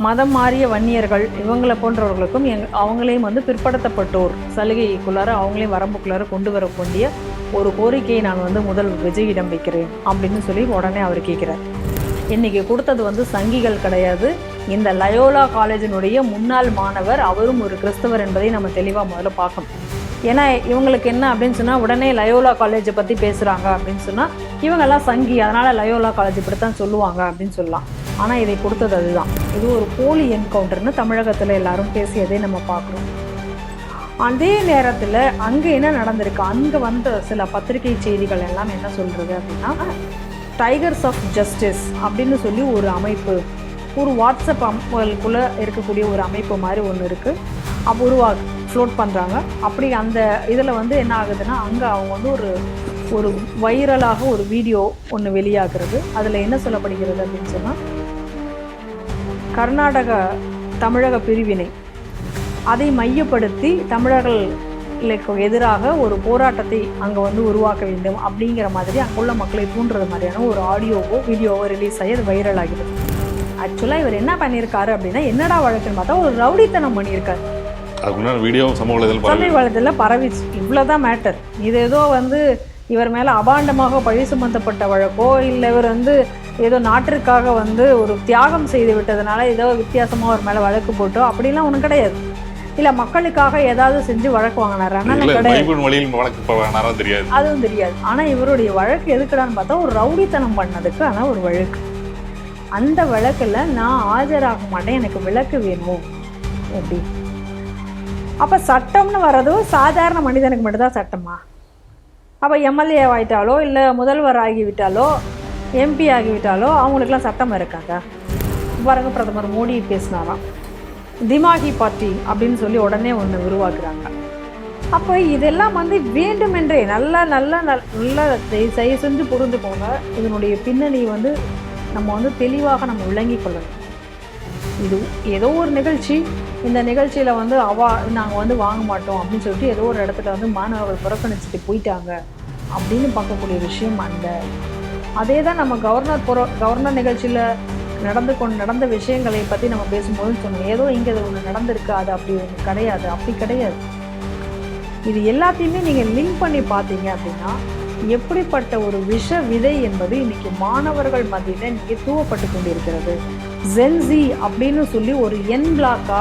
மதம் மாறிய வன்னியர்கள் இவங்களை போன்றவர்களுக்கும் அவங்களையும் வந்து பிற்படுத்தப்பட்டோர் சலுகைக்குள்ளார அவங்களையும் வரம்புக்குள்ளார கொண்டு வரக்கூடிய ஒரு கோரிக்கையை நான் வந்து முதல் விஜயிடம் வைக்கிறேன் அப்படின்னு சொல்லி உடனே அவர் கேட்குறார். இன்றைக்கி கொடுத்தது வந்து சங்கிகள் கிடையாது, இந்த லயோலா காலேஜினுடைய முன்னாள் மாணவர், அவரும் ஒரு கிறிஸ்தவர் என்பதை நம்ம தெளிவாக முதல்ல பார்க்கணும். ஏன்னா இவங்களுக்கு என்ன அப்படின்னு சொன்னால், உடனே லயோலா காலேஜை பற்றி பேசுகிறாங்க அப்படின்னு சொன்னால் இவங்கெல்லாம் சங்கி, அதனால் லயோலா காலேஜ் இப்படித்தான் சொல்லுவாங்க அப்படின்னு சொல்லலாம். ஆனால் இதை கொடுத்தது அதுதான். இது ஒரு போலி என்கவுண்டர்னு தமிழகத்தில் எல்லாரும் பேசியதை நம்ம பார்க்குறோம். அதே நேரத்தில் அங்கே என்ன நடந்திருக்கு, அங்கே வந்த சில பத்திரிகை செய்திகள் எல்லாம் என்ன சொல்கிறது அப்படின்னா, டைகர்ஸ் ஆஃப் ஜஸ்டிஸ் அப்படின்னு சொல்லி ஒரு அமைப்பு, ஒரு வாட்ஸ்அப் அமைப்புகளுக்குள்ளே இருக்கக்கூடிய ஒரு அமைப்பு மாதிரி ஒன்று இருக்குது, அப்போ ஃப்ளோட் பண்ணுறாங்க. அப்படி அந்த இதில் வந்து என்ன ஆகுதுன்னா, அங்கே அவங்க வந்து ஒரு வைரலாக ஒரு வீடியோ ஒன்று வெளியாகிறது. அதில் என்ன சொல்லப்படுகிறது அப்படின்னு சொன்னால், கர்நாடக தமிழக பிரிவினை அதை மையப்படுத்தி தமிழர்களுக்கு எதிராக ஒரு போராட்டத்தை அங்கே வந்து உருவாக்க வேண்டும் அப்படிங்கிற மாதிரி அங்குள்ள மக்களை தூண்டுறது மாதிரியான ஒரு வீடியோவோ ரிலீஸ் ஆகி அது வைரல் ஆகிறது. ஆக்சுவலாக இவர் என்ன பண்ணியிருக்காரு அப்படின்னா, என்னடா வழக்குன்னு பார்த்தா ஒரு ரவுடித்தனம் பண்ணியிருக்காரு. சமூக வலைதளத்தில் பரவிச்சு. இவ்வளோதான் மேட்டர். இது ஏதோ வந்து இவர் மேலே அபாண்டமாக பழி சுமத்தப்பட்ட வழக்கோ, இல்லை இவர் வந்து ஏதோ நாட்டிற்காக வந்து ஒரு தியாகம் செய்து விட்டதுனால ஏதோ வித்தியாசமாக ஒரு மேலே வழக்கு போட்டோ அப்படிலாம் ஒன்றும் கிடையாது. இல்லை மக்களுக்காக ஏதாவது செஞ்சு வழக்கு வாங்கினாரா கிடையாது, அதுவும் தெரியாது. ஆனால் இவருடைய வழக்கு எதுக்குடான்னு பார்த்தா ஒரு ரவுடித்தனம் பண்ணதுக்கு ஆனால் ஒரு வழக்கு. அந்த வழக்கில் நான் ஆஜராக மாட்டேன், எனக்கு விலக்கு வேணும் எப்படி? அப்போ சட்டம்னு வர்றதும் சாதாரண மனிதனுக்கு மட்டும்தான் சட்டமா? அப்போ எம்எல்ஏ ஆகிட்டாலோ இல்லை முதல்வர் ஆகிவிட்டாலோ எம்பி ஆகிவிட்டாலோ அவங்களுக்கெல்லாம் சட்டம் இருக்காங்க. பாருங்க, பிரதமர் மோடி பேசினாராம், திமாகி பார்ட்டி அப்படின்னு சொல்லி உடனே ஒன்று உருவாக்குறாங்க. அப்போ இதெல்லாம் வந்து வேண்டுமென்றே நல்லா தயவு செஞ்சு புரிந்துக்கோங்க. இதனுடைய பின்னணி வந்து நம்ம வந்து தெளிவாக நம்ம விளங்கி கொள்ளணும். இது ஏதோ ஒரு நிகழ்ச்சி, இந்த நிகழ்ச்சியில் வந்து நாங்கள் வந்து வாங்க மாட்டோம் அப்படின்னு சொல்லிட்டு ஏதோ ஒரு இடத்துல வந்து மாணவர்கள் புறக்கணிச்சுட்டு போயிட்டாங்க அப்படின்னு பார்க்கக்கூடிய விஷயம் அந்த. அதே தான் நம்ம கவர்னர் நிகழ்ச்சியில் நடந்த விஷயங்களை பற்றி நம்ம பேசும்போது சொன்னோம், ஏதோ இங்கே ஒன்று நடந்திருக்கு, அது அப்படி ஒன்று கிடையாது, அப்படி கிடையாது. இது எல்லாத்தையுமே நீங்கள் லிங்க் பண்ணி பார்த்தீங்க அப்படின்னா எப்படிப்பட்ட ஒரு விஷ விதை என்பது இன்னைக்கு மாணவர்கள் மத்தியில் இன்னைக்கு தூவப்பட்டு கொண்டிருக்கிறது. ஜென்சி அப்படின்னு சொல்லி ஒரு பிளாக்கா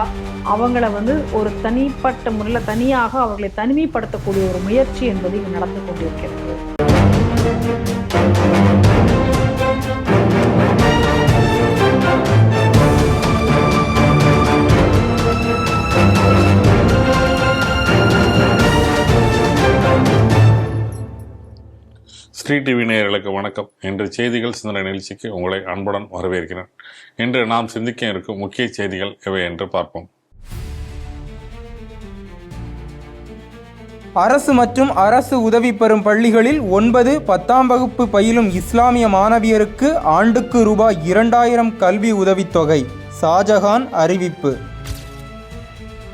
அவங்கள வந்து ஒரு தனிப்பட்ட முறையில் தனியாக அவர்களை தனிமைப்படுத்தக்கூடிய ஒரு முயற்சி என்பது இங்கே நடந்து கொண்டிருக்கிறது. ஸ்ரீ டிவி நேயர்களுக்கு வணக்கம். இன்று செய்திகள் சிந்தனை நிகழ்ச்சிக்கு உங்களை அன்புடன் வரவேற்கிறேன். இன்று நாம் சிந்திக்க இருக்கும் முக்கிய செய்திகள் எவை என்று பார்ப்போம். அரசு மற்றும் அரசு உதவி பெறும் பள்ளிகளில் 9, 10ஆம் வகுப்பு பயிலும் இஸ்லாமிய மாணவியருக்கு ஆண்டுக்கு ரூபாய் 2000 கல்வி உதவித்தொகை. ஷாஜகான் அறிவிப்பு.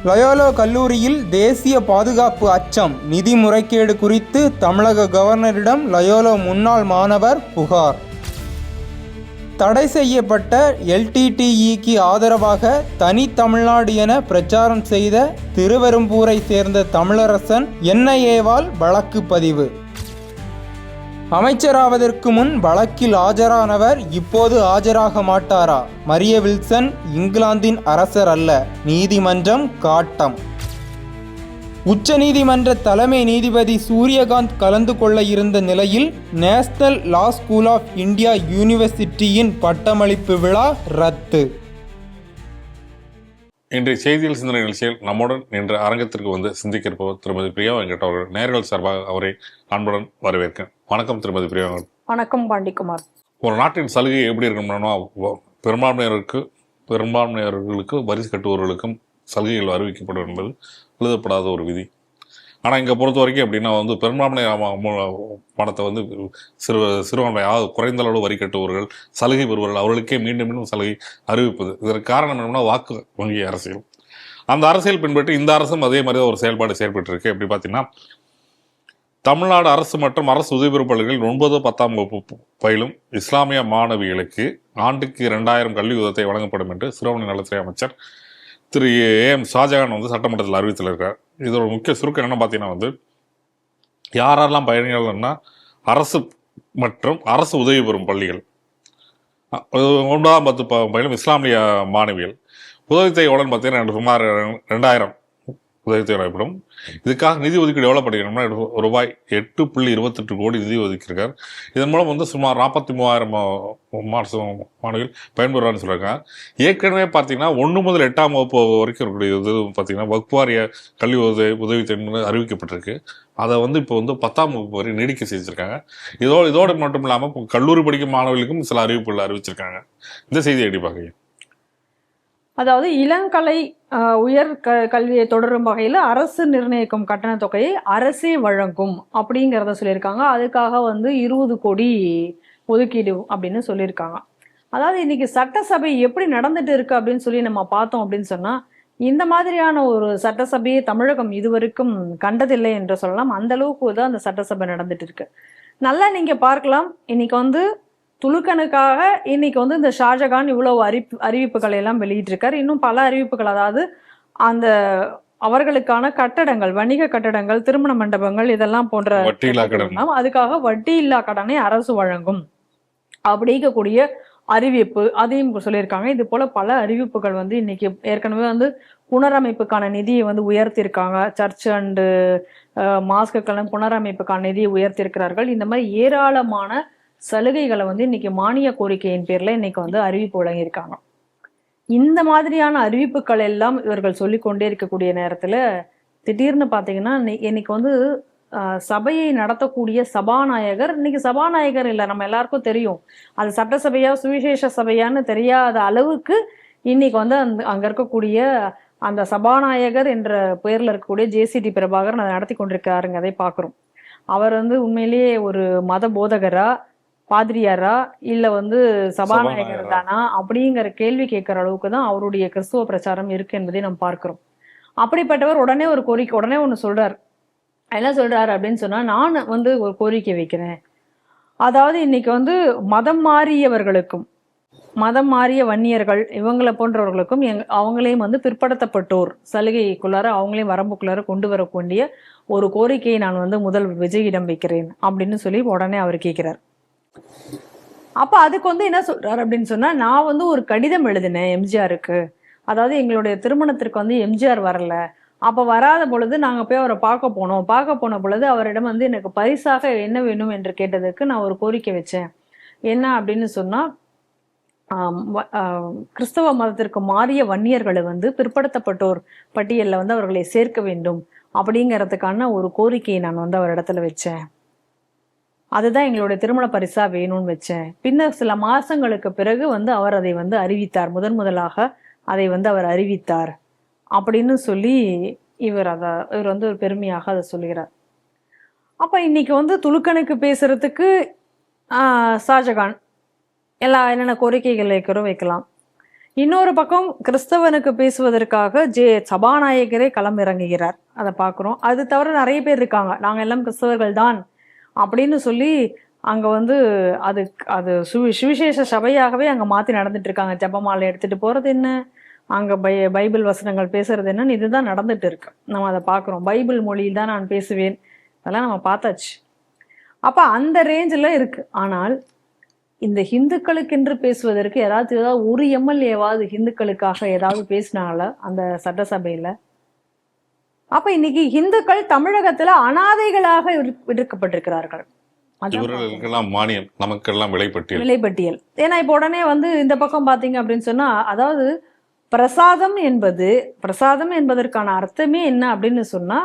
லயோலா கல்லூரியில் தேசிய பாதுகாப்பு அச்சம், நிதி முறைகேடு குறித்து தமிழக கவர்னரிடம் லயோலா முன்னாள் மாணவர் புகார். தடை செய்யப்பட்ட LTTEக்கு ஆதரவாக தனி தமிழ்நாடு என பிரச்சாரம் செய்த திருவெரும்பூரை சேர்ந்த தமிழரசன் NIAவால் வழக்கு பதிவு. அமைச்சராவதற்கு முன் வழக்கில் ஆஜரானவர் இப்போது ஆஜராக மாட்டாரா? மரிய வில்சன் இங்கிலாந்தின் அரசர் அல்ல, நீதிமன்றம் காட்டம். உச்சநீதிமன்ற தலைமை நீதிபதி சூரியகாந்த் கலந்து கொள்ள இருந்த நிலையில் National Law School of India யூனிவர்சிட்டியின் பட்டமளிப்பு விழா ரத்து. இன்றைய செய்தியில் சிந்தனை நிகழ்ச்சியில் நம்முடன் இன்று அரங்கத்திற்கு வந்து சிந்திக்க இருப்பவர் திருமதி பிரியா வெங்கட் அவர்கள். நேயர்கள் சார்பாக அவரை அன்புடன் வரவேற்கிறேன். வணக்கம் திருமதி பிரியா. வணக்கம் பாண்டிக்குமார். ஒரு நாட்டின் சலுகை எப்படி இருக்கணும்னா, பெரும்பான்மையர்களுக்கு வரி கட்டுபவர்களுக்கும் சலுகைகள் அறிவிக்கப்படும் என்பது எழுதப்படாத ஒரு விதி. ஆனால் இங்கே பொறுத்த வரைக்கும் எப்படின்னா வந்து பெரும்பான்மை பணத்தை வந்து சிறுபான்மை குறைந்த அளவு வரி கட்டுபவர்கள், சலுகை பெறுவர்கள் அவர்களுக்கே மீண்டும் மீண்டும் சலுகை அறிவிப்பது. இதற்கு காரணம் என்னன்னா வாக்கு வங்கி அரசியல். அந்த அரசியல் பின்பற்றி இந்த அரசும் அதே மாதிரி ஒரு செயல்பாடு செயல்பட்டு இருக்கு. எப்படி பார்த்தீங்கன்னா, தமிழ்நாடு அரசு மற்றும் அரசு உதவி பெறும் பள்ளிகளில் 9, 10ஆம் வகுப்பு பயிலும் இஸ்லாமிய மாணவிகளுக்கு ஆண்டுக்கு 2000 கல்வி உதவித்தொகை வழங்கப்படும் என்று சிறுபான்மை நலத்துறை அமைச்சர் திரு ஏஎம் ஷாஜகான் வந்து சட்டமன்றத்தில் அறிவித்திருக்கார். இதோட முக்கிய சுருக்கம் என்ன பார்த்தீங்கன்னா யாரெல்லாம் பயணிகள்னா அரசு மற்றும் அரசு உதவி பெறும் பள்ளிகள் 9, 10 பயிலும் இஸ்லாமிய மாணவிகள் உதவித்தொகை எவ்வளோன்னு பார்த்தீங்கன்னா சுமார் 2000 உதவித்தொகை வழங்கப்படும். இதுக்காக நிதி ஒதுக்கீடு எவ்வளோ படிக்கணும்னா ரூபாய் 8.28 கோடி நிதி ஒதுக்கியிருக்கார். இதன் மூலம் வந்து சுமார் 43,000 மாணவிகள் பயன்பெறுவார்னு சொல்லியிருக்காங்க. ஏற்கனவே பார்த்தீங்கன்னா 1 முதல் 8ஆம் வகுப்பு வரைக்கும் இருக்கக்கூடிய இது பார்த்தீங்கன்னா வகுப்பு வாரிய கல்வி உதவித்தொகை அறிவிக்கப்பட்டிருக்கு. அதை வந்து இப்போ வந்து 10ஆம் வகுப்பு வரை நீடிக்க செஞ்சுருக்காங்க. இதோடு மட்டும் இல்லாமல் கல்லூரி படிக்கும் மாணவர்களுக்கும் சில அறிவிப்புகள் அறிவிச்சிருக்காங்க. இந்த செய்தியை எப்படி பார்க்குறீங்க? அதாவது இளங்கலை உயர் கல்வியை தொடரும் வகையில் அரசு நிர்ணயிக்கும் கட்டண தொகையை அரசே வழங்கும் அப்படிங்கிறத சொல்லியிருக்காங்க. அதுக்காக வந்து 20 கோடி ஒதுக்கீடு அப்படின்னு சொல்லியிருக்காங்க. அதாவது இன்னைக்கு சட்டசபை எப்படி நடந்துட்டு இருக்கு அப்படின்னு சொல்லி நம்ம பார்த்தோம் அப்படின்னு சொன்னா, இந்த மாதிரியான ஒரு சட்டசபையை தமிழகம் இதுவரைக்கும் கண்டதில்லை என்று சொல்லலாம். அந்த அளவுக்கு தான் அந்த சட்டசபை நடந்துட்டு இருக்கு. நல்லா நீங்க பார்க்கலாம், இன்னைக்கு வந்து துலுக்கனுக்காக இன்னைக்கு வந்து இந்த ஷாஜகான் இவ்வளவு அறிவிப்புகளை எல்லாம் வெளியிட்டிருக்காரு. இன்னும் பல அறிவிப்புகள், அதாவது அந்த அவர்களுக்கான கட்டடங்கள், வணிக கட்டடங்கள், திருமண மண்டபங்கள், இதெல்லாம் போன்ற அதுக்காக வட்டி இல்லா கடனை அரசு வழங்கும் அப்படிங்கக்கூடிய அறிவிப்பு அதையும் சொல்லியிருக்காங்க. இது போல பல அறிவிப்புகள் வந்து இன்னைக்கு ஏற்கனவே வந்து புனரமைப்புக்கான நிதியை வந்து உயர்த்தியிருக்காங்க. சர்ச் அண்டு மாஸ்குக்கெல்லாம் புனரமைப்புக்கான நிதியை உயர்த்தியிருக்கிறார்கள். இந்த மாதிரி ஏராளமான சலுகைகளை வந்து இன்னைக்கு மானிய கோரிக்கையின் பேர்ல இன்னைக்கு வந்து அறிவிப்பு வழங்கியிருக்காங்க. இந்த மாதிரியான அறிவிப்புகள் எல்லாம் இவர்கள் சொல்லிக்கொண்டே இருக்கக்கூடிய நேரத்துல திடீர்னு பாத்தீங்கன்னா இன்னைக்கு வந்து சபையை நடத்தக்கூடிய சபாநாயகர் இன்னைக்கு சபாநாயகர் இல்லை, நம்ம எல்லாருக்கும் தெரியும் அது சட்டசபையா சுவிசேஷ சபையான்னு தெரியாத அளவுக்கு இன்னைக்கு வந்து அங்க இருக்கக்கூடிய அந்த சபாநாயகர் என்ற பெயர்ல இருக்கக்கூடிய ஜேசிடி பிரபாகரன் அதை நடத்தி கொண்டிருக்காருங்க. அதை பாக்குறோம். அவர் வந்து உண்மையிலேயே ஒரு மத போதகரா, பாதிரியாரா, இல்ல வந்து சபாநாயகர் தானா அப்படிங்கிற கேள்வி கேட்கிற அளவுக்கு தான் அவருடைய கிறிஸ்துவ பிரச்சாரம் இருக்கு என்பதை நம்ம பார்க்கிறோம். அப்படிப்பட்டவர் உடனே ஒரு கோரிக்கை, உடனே ஒண்ணு சொல்றாரு. என்ன சொல்றாரு அப்படின்னு சொன்னா, நான் வந்து ஒரு கோரிக்கை வைக்கிறேன். அதாவது இன்னைக்கு வந்து மதம் மாறியவர்களுக்கும், மதம் மாறிய வன்னியர்கள் இவங்களை போன்றவர்களுக்கும் அவங்களையும் வந்து பிற்படுத்தப்பட்டோர் சலுகைக்குள்ளார அவங்களையும் வரம்புக்குள்ளார கொண்டு வரக்கூடிய ஒரு கோரிக்கையை நான் வந்து முதல் விஜயிடம் வைக்கிறேன் அப்படின்னு சொல்லி உடனே அவர் கேட்கிறார். அப்ப அதுக்கு வந்து என்ன சொல்றாரு அப்படின்னு சொன்னா, நான் வந்து ஒரு கடிதம் எழுதினேன் எம்ஜிஆருக்கு. அதாவது எங்களுடைய திருமணத்திற்கு வந்து எம்ஜிஆர் வரல, அப்ப வராத பொழுது நாங்க போய் அவரை பார்க்க போன பொழுது அவரிடம் வந்து எனக்கு பரிசாக என்ன வேணும் என்று கேட்டதுக்கு நான் ஒரு கோரிக்கை வச்சேன். என்ன அப்படின்னு சொன்னா, கிறிஸ்தவ மதத்திற்கு மாறிய வன்னியர்களை வந்து பிற்படுத்தப்பட்டோர் பட்டியலில் வந்து அவர்களை சேர்க்க வேண்டும் அப்படிங்கிறதுக்கான ஒரு கோரிக்கையை நான் வந்து அவர் இடத்துல வச்சேன். அதுதான் எங்களுடைய திருமண பரிசா வேணும்னு வச்சேன். பின்னர் சில மாசங்களுக்கு பிறகு வந்து அவர் அதை வந்து அறிவித்தார். முதலாக அதை வந்து அவர் அறிவித்தார் அப்படின்னு சொல்லி இவர் வந்து ஒரு பெருமையாக அதை சொல்லுகிறார். அப்ப இன்னைக்கு வந்து துலுக்கனுக்கு பேசுறதுக்கு ஷாஜகான் என்னென்ன கோரிக்கைகளை வைக்கலாம். இன்னொரு பக்கம் கிறிஸ்தவனுக்கு பேசுவதற்காக சபாநாயகரே களம் இறங்குகிறார். அதை பார்க்குறோம். அது தவிர நிறைய பேர் இருக்காங்க, நாங்கள் எல்லாம் கிறிஸ்தவர்கள் தான் அப்படின்னு சொல்லி அங்கே வந்து அது சுவிசேஷ சபையாகவே அங்கே மாற்றி நடந்துட்டு இருக்காங்க. ஜபமாலை எடுத்துட்டு போகிறது என்ன, அங்கே பைபிள் வசனங்கள் பேசுறது என்னன்னு இதுதான் நடந்துட்டு இருக்கு. நம்ம அதை பார்க்குறோம். பைபிள் மொழியில் தான் நான் பேசுவேன், அதெல்லாம் நம்ம பார்த்தாச்சு. அப்போ அந்த ரேஞ்சில் இருக்கு. ஆனால் இந்த ஹிந்துக்களுக்கென்று பேசுவதற்கு ஏதாவது ஒரு எம்எல்ஏவாவது ஹிந்துக்களுக்காக ஏதாவது பேசினாங்களா அந்த சட்டசபையில? அப்ப இன்னைக்கு ஹிந்துக்கள் தமிழகத்துல அனாதைகளாக இருக்கப்பட்டிருக்கிறார்கள். மானியம், நமக்கெல்லாம் விலைப்பட்டியல். ஏன்னா இப்ப உடனே வந்து இந்த பக்கம் பாத்தீங்க அப்படின்னு சொன்னா, அதாவது பிரசாதம் என்பதற்கான அர்த்தமே என்ன அப்படின்னு சொன்னா,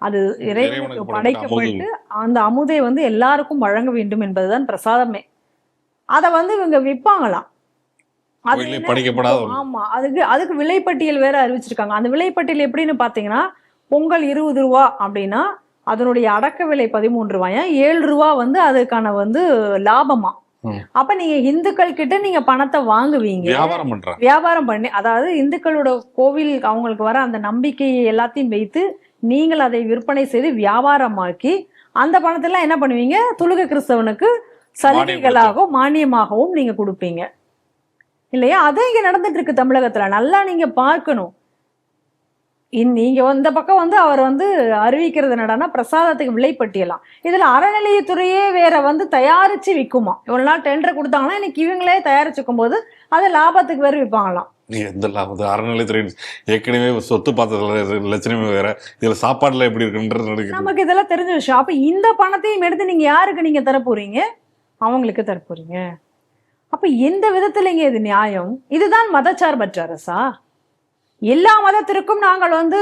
அது இறைவனுக்கு படைக்கப்பட்டு அந்த அமுதை வந்து எல்லாருக்கும் வழங்க வேண்டும் என்பதுதான் பிரசாதமே. அத வந்து இவங்க விற்பாங்களாம். ஆமா, அதுக்கு விலைப்பட்டியல் வேற அறிவிச்சிருக்காங்க. அந்த விலைப்பட்டியல் எப்படின்னு பாத்தீங்கன்னா, பொங்கல் 20 ரூபா அப்படின்னா அதனுடைய அடக்க விலை 13 ரூபாயா, 7 ரூபா வந்து அதுக்கான வந்து லாபமா. அப்ப நீங்க இந்துக்கள் கிட்ட நீங்க பணத்தை வாங்குவீங்க, வியாபாரம் பண்ணி, அதாவது இந்துக்களோட கோவில் அவங்களுக்கு வர அந்த நம்பிக்கையை எல்லாத்தையும் வைத்து நீங்கள் அதை விற்பனை செய்து வியாபாரமாக்கி அந்த பணத்தெல்லாம் என்ன பண்ணுவீங்க, துலுக்க கிறிஸ்தவனுக்கு சலுகைகளாகவும் மானியமாகவும் நீங்க கொடுப்பீங்க இல்லையா? அதான் இங்க நடந்துட்டு இருக்கு தமிழகத்துல. நல்லா நீங்க பார்க்கணும். நீங்க இந்த பக்கம் வந்து அவர் வந்து அறிவிக்கிறது என்னடான்னா பிரசாதத்துக்கு விலைப்பட்டியலாம். இதுல அறநிலையத்துறையே வேற வந்து தயாரிச்சு விற்குமா. இவ்வளவு நாள் டெண்டர் கொடுத்தாங்கன்னா இன்னைக்கு இவங்களே தயாரிச்சுக்கும் போது அதை லாபத்துக்கு வேற விற்பாங்களாம். எந்த லாபம்? அறநிலையத்துறை ஏற்கனவே சொத்து பார்த்ததுல லட்சணமே வேற, இதுல சாப்பாடுல எப்படி இருக்குன்றது நமக்கு இதெல்லாம் தெரிஞ்ச விஷயம். அப்ப இந்த பணத்தையும் எடுத்து நீங்க யாருக்கு நீங்க தர போறீங்க? அவங்களுக்கு தர போறீங்க. அப்ப எந்த விதத்துலங்க இது நியாயம்? இதுதான் மதச்சார்பற்ற அரசா? எல்லா மதத்திற்கும் நாங்கள் வந்து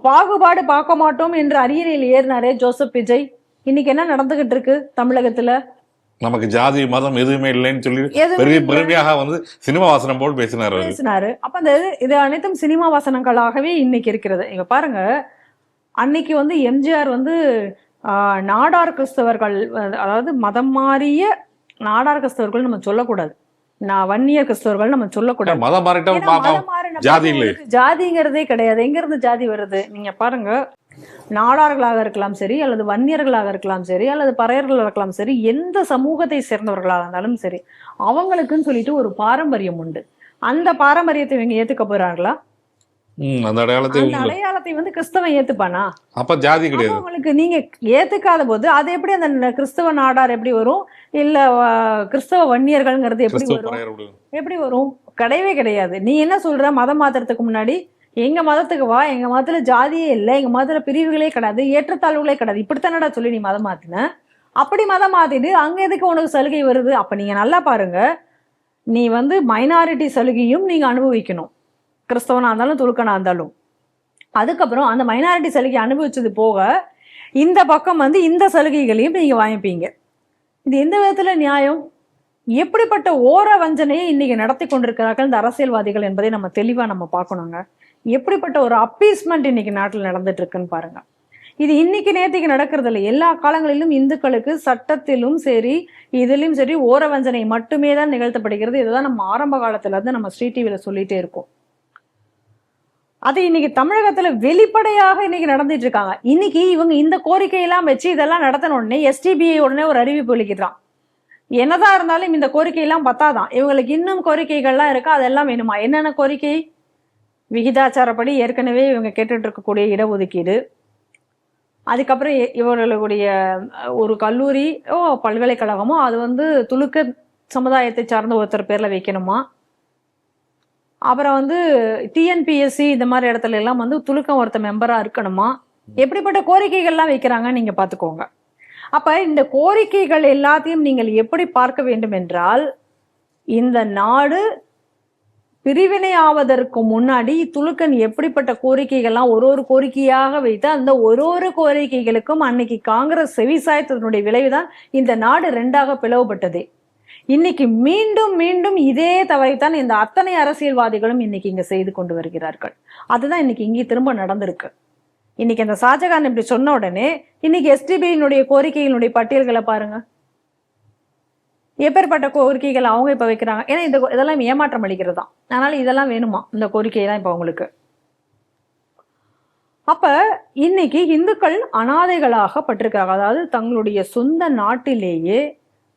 பாகுபாடு பார்க்க மாட்டோம் என்று அரியணையில் ஏறினாரே ஜோசப் விஜய், இன்னைக்கு என்ன நடந்துகிட்டு இருக்கு தமிழகத்துல? நமக்கு ஜாதி மதம் எதுவுமே இல்லைன்னு சொல்லி பெரிய பெருமையாக வந்து சினிமா வாசனம் போல் பேசினாரு. அப்ப அந்த இது அனைத்தும் சினிமா வாசனங்களாகவே இன்னைக்கு இருக்கிறது. இங்க பாருங்க, அன்னைக்கு வந்து எம்ஜிஆர் வந்து நாடார் கிறிஸ்தவர்கள், அதாவது மதம் மாறிய நாடார் கிறிஸ்தவர்கள் நம்ம சொல்லக்கூடாது, வன்னியர் கிறிஸ்தவர்கள் நம்ம சொல்லக்கூடாது. ஜாதிங்கிறதே கிடையாது. எங்க இருந்து ஜாதி வருது? நீங்க பாருங்க, நாடார்களாக இருக்கலாம் சரி, அல்லது வன்னியர்களாக இருக்கலாம் சரி, அல்லது பறையர்களாக இருக்கலாம் சரி, எந்த சமூகத்தை சேர்ந்தவர்களாக இருந்தாலும் சரி, அவங்களுக்குன்னு சொல்லிட்டு ஒரு பாரம்பரியம் உண்டு. அந்த பாரம்பரியத்தை இவங்க ஏத்துக்க போறாங்களா? அந்த அடையாளத்தை வந்து கிறிஸ்தவன் ஏத்துப்பானா? அப்ப ஜாதி கிடையாது. உங்களுக்கு நீங்க ஏத்துக்காத போது அது எப்படி அந்த கிறிஸ்தவ நாடார் எப்படி வரும்? இல்ல கிறிஸ்தவ வன்னியர்கள்ங்கிறது எப்படி வரும்? கிடையவே கிடையாது. நீ என்ன சொல்ற, மதம் மாத்துறதுக்கு முன்னாடி எங்க மதத்துக்கு வா, எங்க மதத்துல ஜாதியே இல்லை, எங்க மதத்துல பிரிவுகளே கிடையாது, ஏற்றத்தாழ்வுகளே கிடையாது, இப்படித்தானடா சொல்லி நீ மதம் மாத்தின. அப்படி மதம் மாத்திட்டு அங்க எதுக்கு உனக்கு சலுகை வருது? அப்ப நீங்க நல்லா பாருங்க, நீ வந்து மைனாரிட்டி சலுகையும் நீங்க அனுபவிக்கணும், கிறிஸ்தவனா இருந்தாலும் துலுக்கனா இருந்தாலும். அதுக்கப்புறம் அந்த மைனாரிட்டி சலுகை அனுபவிச்சது போக இந்த பக்கம் வந்து இந்த சலுகைகளையும் நீங்க வாங்கிப்பீங்க. இது எந்த விதத்துல நியாயம்? எப்படிப்பட்ட ஓர வஞ்சனையை இன்னைக்கு நடத்தி கொண்டிருக்கிறார்கள் இந்த அரசியல்வாதிகள் என்பதை நம்ம தெளிவா நம்ம பார்க்கணுங்க. எப்படிப்பட்ட ஒரு அப்பீஸ்மெண்ட் இன்னைக்கு நாட்டில் நடந்துட்டு இருக்குன்னு பாருங்க. இது இன்னைக்கு நேற்றுக்கு நடக்கிறது இல்லை. எல்லா காலங்களிலும் இந்துக்களுக்கு சட்டத்திலும் சரி இதிலும் சரி ஓர வஞ்சனை மட்டுமே தான் நிகழ்த்தப்படுகிறது. இதுதான் நம்ம ஆரம்ப காலத்துல இருந்து நம்ம ஸ்ரீ டிவியில சொல்லிட்டே இருக்கோம். அது இன்னைக்கு தமிழகத்துல வெளிப்படையாக இன்னைக்கு நடந்துட்டு இருக்காங்க. இன்னைக்கு இவங்க இந்த கோரிக்கையெல்லாம் வச்சு இதெல்லாம் நடத்தின உடனே எஸ்டிபிஐ உடனே ஒரு அறிவிப்பு வெளிக்கிட்டான். என்னதான் இருந்தாலும் இந்த கோரிக்கையெல்லாம் பத்தாதான், இவங்களுக்கு இன்னும் கோரிக்கைகள்லாம் இருக்கா, அதெல்லாம் வேணுமா? என்னென்ன கோரிக்கை? விகிதாச்சாரப்படி ஏற்கனவே இவங்க கேட்டுட்டு இருக்கக்கூடிய இடஒதுக்கீடு, அதுக்கப்புறம் இவர்களுடைய ஒரு கல்லூரியோ பல்கலைக்கழகமோ அது வந்து துலுக்க சமுதாயத்தை சார்ந்த ஒருத்தர் பேர்ல வைக்கணுமா, அப்புறம் வந்து டிஎன்பிஎஸ்சி இந்த மாதிரி இடத்துல எல்லாம் வந்து துலுக்கம் ஒருத்த மெம்பரா இருக்கணுமா, எப்படிப்பட்ட கோரிக்கைகள்லாம் வைக்கிறாங்க நீங்க பாத்துக்கோங்க. அப்ப இந்த கோரிக்கைகள் எல்லாத்தையும் நீங்கள் எப்படி பார்க்க வேண்டும் என்றால், இந்த நாடு பிரிவினை ஆவதற்கு முன்னாடி துலுக்கன் எப்படிப்பட்ட கோரிக்கைகள்லாம் ஒரு கோரிக்கையாக வைத்து அந்த ஒரு கோரிக்கைகளுக்கும் அன்னைக்கு காங்கிரஸ் செவிசாய்த்ததனுடைய விளைவுதான் இந்த நாடு ரெண்டாக பிளவுபட்டது. இன்னைக்கு மீண்டும் மீண்டும் இதே தவறைத்தான் இந்த அத்தனை அரசியல்வாதிகளும் இன்னைக்கு இங்க செய்து கொண்டு வருகிறார்கள். அதுதான் இன்னைக்கு இங்கே திரும்ப நடந்திருக்கு. இன்னைக்கு இந்த ஷாஜகான் இப்படி சொன்ன உடனே இன்னைக்கு எஸ்டிபியினுடைய கோரிக்கைகளுடைய பட்டியல்களை பாருங்க, எப்பேற்பட்ட கோரிக்கைகள் அவங்க இப்ப வைக்கிறாங்க. ஏன்னா இதெல்லாம் ஏமாற்றம் அளிக்கிறது தான். அதனால இதெல்லாம் வேணுமா இந்த கோரிக்கையெல்லாம் இப்ப அவங்களுக்கு. அப்ப இன்னைக்கு இந்துக்கள் அனாதைகளாக பட்டிருக்காங்க. அதாவது தங்களுடைய சொந்த நாட்டிலேயே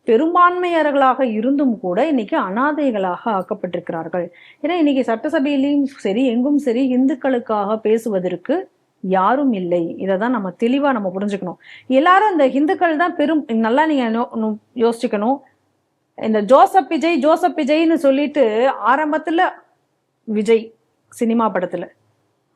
பெரும்பான்மையர்களாக இருந்தும் கூட இன்னைக்கு அனாதைகளாக ஆக்கப்பட்டிருக்கிறார்கள். ஏன்னா இன்னைக்கு சட்டசபையிலையும் சரி எங்கும் சரி இந்துக்களுக்காக பேசுவதற்கு யாரும் இல்லை. இதைதான் நம்ம தெளிவா நம்ம புரிஞ்சுக்கணும். எல்லாரும் இந்த இந்துக்கள் தான் நல்லா நீங்க யோசிச்சுக்கணும். இந்த ஜோசப் விஜய்னு சொல்லிட்டு ஆரம்பத்துல விஜய் சினிமா படத்துல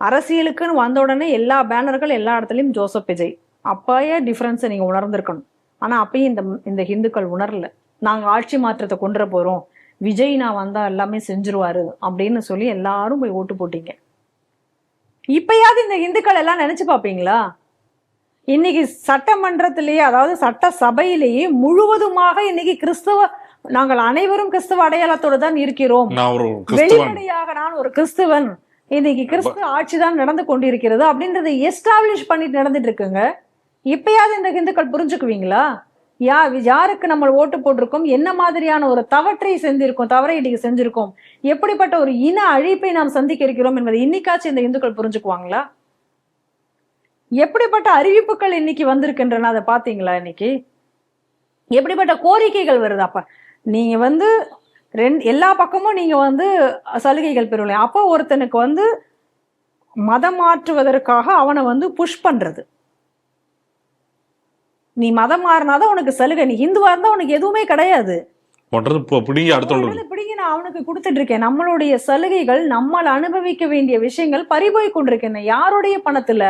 அரசியலுக்குன்னு வந்த உடனே எல்லா பேனர்கள் எல்லா இடத்துலயும் ஜோசப் விஜய், அப்பயே டிஃபரன்ஸை நீங்க உணர்ந்திருக்கணும். ஆனா அப்பயும் இந்த இந்துக்கள் உணரல. நாங்க ஆட்சி மாற்றத்தை கொண்டு போறோம், விஜய் நான் வந்தா எல்லாமே செஞ்சிருவாரு அப்படின்னு சொல்லி எல்லாரும் போய் ஓட்டு போட்டீங்க. இப்பயாவது இந்த இந்துக்கள் எல்லாம் நினைச்சு பாப்பீங்களா? இன்னைக்கு சட்டமன்றத்திலேயே, அதாவது சட்ட சபையிலேயே முழுவதுமாக இன்னைக்கு நாங்கள் அனைவரும் கிறிஸ்தவ அடையாளத்தோடு தான் இருக்கிறோம், வெளிப்படையாக நான் ஒரு கிறிஸ்துவன், இன்னைக்கு கிறிஸ்துவ ஆட்சிதான் நடந்து கொண்டிருக்கிறது அப்படின்றத எஸ்டாப்ளிஷ் பண்ணிட்டு நடந்துட்டு இருக்குங்க. இப்பயாவது இந்த இந்துக்கள் புரிஞ்சுக்குவீங்களா? யாருக்கு நம்ம ஓட்டு போட்டிருக்கோம், என்ன மாதிரியான ஒரு தவறை இன்னைக்கு செஞ்சிருக்கோம், எப்படிப்பட்ட ஒரு இன அழிப்பை நாம் சந்திக்க இருக்கிறோம் என்பதை இன்னைக்காச்சும் இந்த இந்துக்கள் புரிஞ்சுக்குவாங்களா? எப்படிப்பட்ட அறிவிப்புகள் இன்னைக்கு வந்திருக்கின்றன, அதை பாத்தீங்களா? இன்னைக்கு எப்படிப்பட்ட கோரிக்கைகள் வருது. அப்ப நீங்க வந்து எல்லா பக்கமும் நீங்க வந்து சலுகைகள் பெறல. அப்போ ஒருத்தனுக்கு வந்து மதம் மாற்றுவதற்காக அவனை வந்து புஷ் பண்றது. நீ மதம் மாறினாதான் உனக்கு சலுகை, நீ ஹிந்துவா இருந்தா உனக்கு எதுவுமே கிடையாது. பிடிங்கி நான் அவனுக்கு கொடுத்துட்டு இருக்கேன். நம்மளுடைய சலுகைகள், நம்மள அனுபவிக்க வேண்டிய விஷயங்கள் பறிபோய் கொண்டிருக்கின்றன. யாருடைய பணத்துல?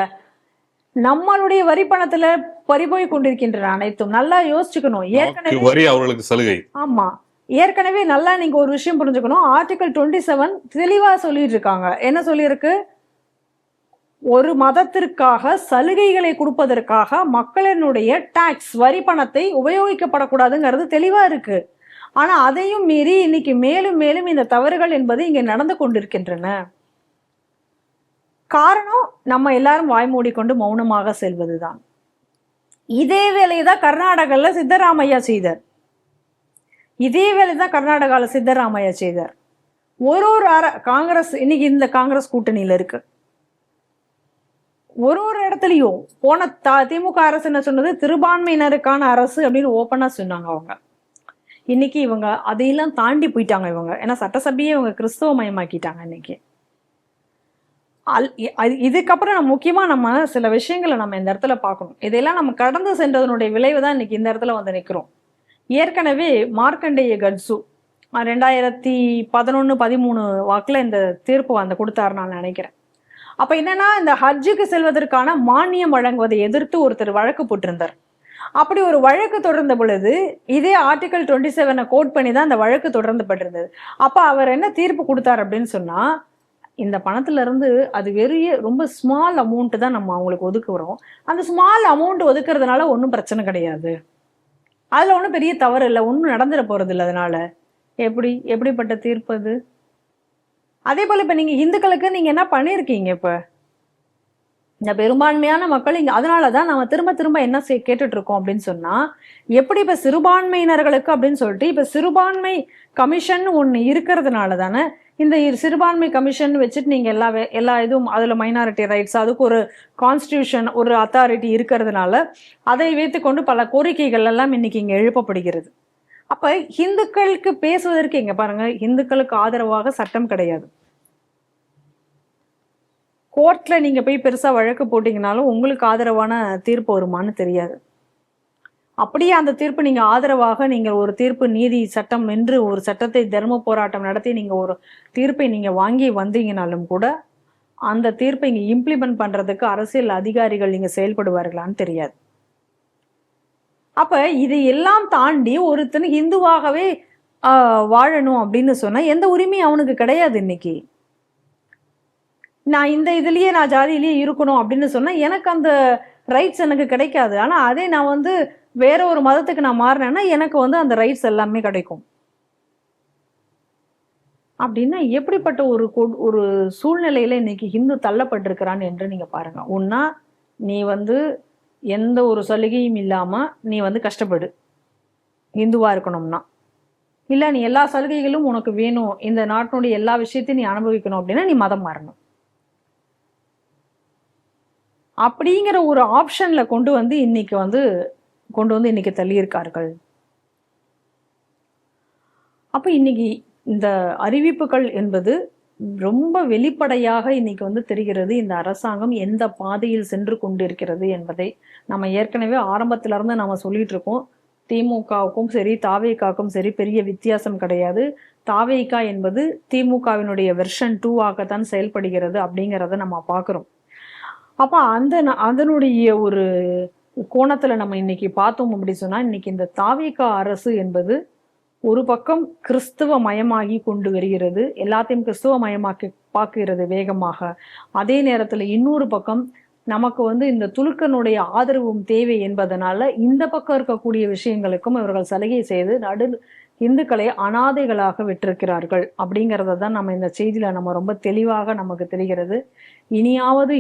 நம்மளுடைய வரி பணத்துல பறிபோய் கொண்டிருக்கின்றன அனைத்தும். நல்லா யோசிச்சுக்கணும். ஏற்கனவே அவர்களுக்கு சலுகை. ஆமா, ஏற்கனவே நல்லா நீங்க ஒரு விஷயம் புரிஞ்சுக்கணும். ஆர்டிகல் 27 தெளிவா சொல்லிட்டு இருக்காங்க. என்ன சொல்லியிருக்கு? ஒரு மதத்திற்காக சலுகைகளை கொடுப்பதற்காக மக்களினுடைய டாக்ஸ், வரி பணத்தை உபயோகிக்கப்படக்கூடாதுங்கிறது தெளிவா இருக்கு. ஆனா அதையும் மீறி இன்னைக்கு மேலும் மேலும் இந்த தவறுகள் என்பது இங்க நடந்து கொண்டிருக்கின்றன. காரணம், நம்ம எல்லாரும் வாய் மூடிக்கொண்டு மௌனமாக செல்வதுதான். இதே வேலையைதான் கர்நாடகால சித்தராமையா செய்தார். இதே வேலைதான் கர்நாடகால சித்தராமையா செய்தார். ஒரு காங்கிரஸ் இன்னைக்கு இந்த காங்கிரஸ் கூட்டணியில இருக்கு. ஒரு இடத்துலயும் போன திமுக அரசு என்ன சொன்னது? சிறுபான்மையினருக்கான அரசு அப்படின்னு ஓப்பனா சொன்னாங்க அவங்க. இன்னைக்கு இவங்க அதையெல்லாம் தாண்டி போயிட்டாங்க இவங்க. ஏன்னா சட்டசபையே இவங்க கிறிஸ்தவ மயமாக்கிட்டாங்க இன்னைக்கு. இதுக்கப்புறம் முக்கியமா நம்ம சில விஷயங்களை நம்ம இந்த இடத்துல பார்க்கணும். இதெல்லாம் நம்ம கடந்து சென்றதனுடைய விளைவு தான் இன்னைக்கு இந்த இடத்துல வந்து நிற்கிறோம். ஏற்கனவே மார்க்கண்டேய கட்சு 2011-13 வாக்குல இந்த தீர்ப்பு வந்து கொடுத்தாரு நான் நினைக்கிறேன். அப்ப என்னன்னா, இந்த ஹஜ்ஜுக்கு செல்வதற்கான மானியம் வழங்குவதை எதிர்த்து ஒருத்தர் வழக்கு போட்டிருந்தார். அப்படி ஒரு வழக்கு தொடர்ந்த பொழுது இதே ஆர்டிகல் 27 கோட் பண்ணி தான் அந்த வழக்கு தொடர்ந்துபட்டிருந்தது. அப்ப அவர் என்ன தீர்ப்பு கொடுத்தார் அப்படின்னு சொன்னா, இந்த பணத்துல இருந்து அது ரொம்ப ஸ்மால் அமௌண்ட் தான் நம்ம அவங்களுக்கு ஒதுக்குறோம். அந்த ஸ்மால் அமௌண்ட் ஒதுக்குறதுனால ஒன்றும் பிரச்சனை கிடையாது, அதுல ஒன்றும் பெரிய தவறு இல்லை, ஒன்றும் நடந்துட போறது இல்லை. அதனால எப்படிப்பட்ட தீர்ப்பு அது? அதே போல இப்ப நீங்க இந்துக்களுக்கு நீங்க என்ன பண்ணிருக்கீங்க? இப்ப இந்த பெரும்பான்மையான மக்கள் இங்க, அதனாலதான் நம்ம திரும்ப திரும்ப என்ன கேட்டுட்டு இருக்கோம் அப்படின்னு சொன்னா, எப்படி இப்ப சிறுபான்மையினர்களுக்கு அப்படின்னு சொல்லிட்டு இப்ப சிறுபான்மை கமிஷன் ஒண்ணு இருக்கிறதுனால தானே இந்த சிறுபான்மை கமிஷன் வச்சுட்டு நீங்க எல்லா இதுவும் அதுல மைனாரிட்டி ரைட்ஸ், அதுக்கு ஒரு கான்ஸ்டிடியூஷன், ஒரு அத்தாரிட்டி இருக்கிறதுனால அதை வைத்துக்கொண்டு பல கோரிக்கைகள் எல்லாம் இன்னைக்கு இங்க எழுப்பப்படுகிறது. அப்ப இந்துக்களுக்கு பேசுவதற்கு இங்க பாருங்க, இந்துக்களுக்கு ஆதரவாக சட்டம் கிடையாது. கோர்ட்ல நீங்க போய் பெருசா வழக்கு போட்டீங்கனாலும் உங்களுக்கு ஆதரவான தீர்ப்பு வருமானு தெரியாது. அப்படியே அந்த தீர்ப்பு நீங்க ஆதரவாக நீங்க ஒரு தீர்ப்பு நீதி சட்டம் என்று ஒரு சட்டத்தை தர்ம போராட்டம் நடத்தி நீங்க ஒரு தீர்ப்பை நீங்க வாங்கி வந்தீங்கனாலும் கூட அந்த தீர்ப்பை இங்க இம்ப்ளிமெண்ட் பண்றதுக்கு அரசியல் அதிகாரிகள் நீங்க செயல்படுவார்களான்னு தெரியாது. அப்ப இது எல்லாம் தாண்டி ஒருத்தன் இந்துவாகவே வாழணும் அப்படின்னு சொன்னா எந்த உரிமையும் அவனுக்கு கிடையாது. இன்னைக்கு நான் இந்த இதுலயே நான் ஜாதியிலேயே இருக்கணும் அப்படின்னு சொன்னா எனக்கு அந்த ரைட்ஸ் எனக்கு கிடைக்காது. ஆனா அதே நான் வந்து வேற ஒரு மதத்துக்கு நான் மாறினேன்னா எனக்கு வந்து அந்த ரைட்ஸ் எல்லாமே கிடைக்கும். அப்படின்னா எப்படிப்பட்ட ஒரு சூழ்நிலையில இன்னைக்கு ஹிந்து தள்ளப்பட்டிருக்கிறான் என்று நீங்க பாருங்க. ஒன்னா நீ வந்து எந்த ஒரு சலுகையும் இல்லாம நீ வந்து கஷ்டப்படு இந்துவா இருக்கணும்னா, இல்ல நீ எல்லா சலுகைகளும் உனக்கு வேணும், இந்த நாட்டினுடைய எல்லா விஷயத்தையும் நீ அனுபவிக்கணும் அப்படின்னா நீ மதம் மாறணும். அப்படிங்கிற ஒரு ஆப்ஷன்ல கொண்டு வந்து இன்னைக்கு தள்ளியிருக்கார்கள். அப்ப இன்னைக்கு இந்த அறிவிப்புகள் என்பது ரொம்ப வெளிப்படையாக இன்னைக்கு வந்து தெரிகிறது இந்த அரசாங்கம் எந்த பாதையில் சென்று கொண்டிருக்கிறது என்பதை. நம்ம ஏற்கனவே ஆரம்பத்துல இருந்து நம்ம சொல்லிட்டு இருக்கோம், திமுகவுக்கும் சரி தாவேகாவுக்கும் சரி பெரிய வித்தியாசம் கிடையாது. தாவேகா என்பது திமுகவினுடைய வெர்ஷன் 2ஆகத்தான் செயல்படுகிறது அப்படிங்கிறத நம்ம பார்க்கிறோம். அப்ப அதனுடைய ஒரு கோணத்துல நம்ம இன்னைக்கு பார்த்தோம் அப்படி சொன்னா, இன்னைக்கு இந்த தாவேகா அரசு என்பது ஒரு பக்கம் கிறிஸ்துவ மயமாகி கொண்டு வருகிறது, எல்லாத்தையும் கிறிஸ்துவ மயமாக்கி பார்க்கிறது வேகமாக. அதே நேரத்துல இன்னொரு பக்கம் நமக்கு வந்து இந்த துலுக்கனுடைய ஆதரவும் தேவை என்பதனால இந்த பக்கம் இருக்கக்கூடிய விஷயங்களுக்கும் இவர்கள் சலுகை செய்து இந்துக்களை அனாதைகளாக விட்டிருக்கிறார்கள் அப்படிங்கிறத தான் நம்ம இந்த செய்தியில நம்ம ரொம்ப தெளிவாக நமக்கு தெரிகிறது. இனியாவது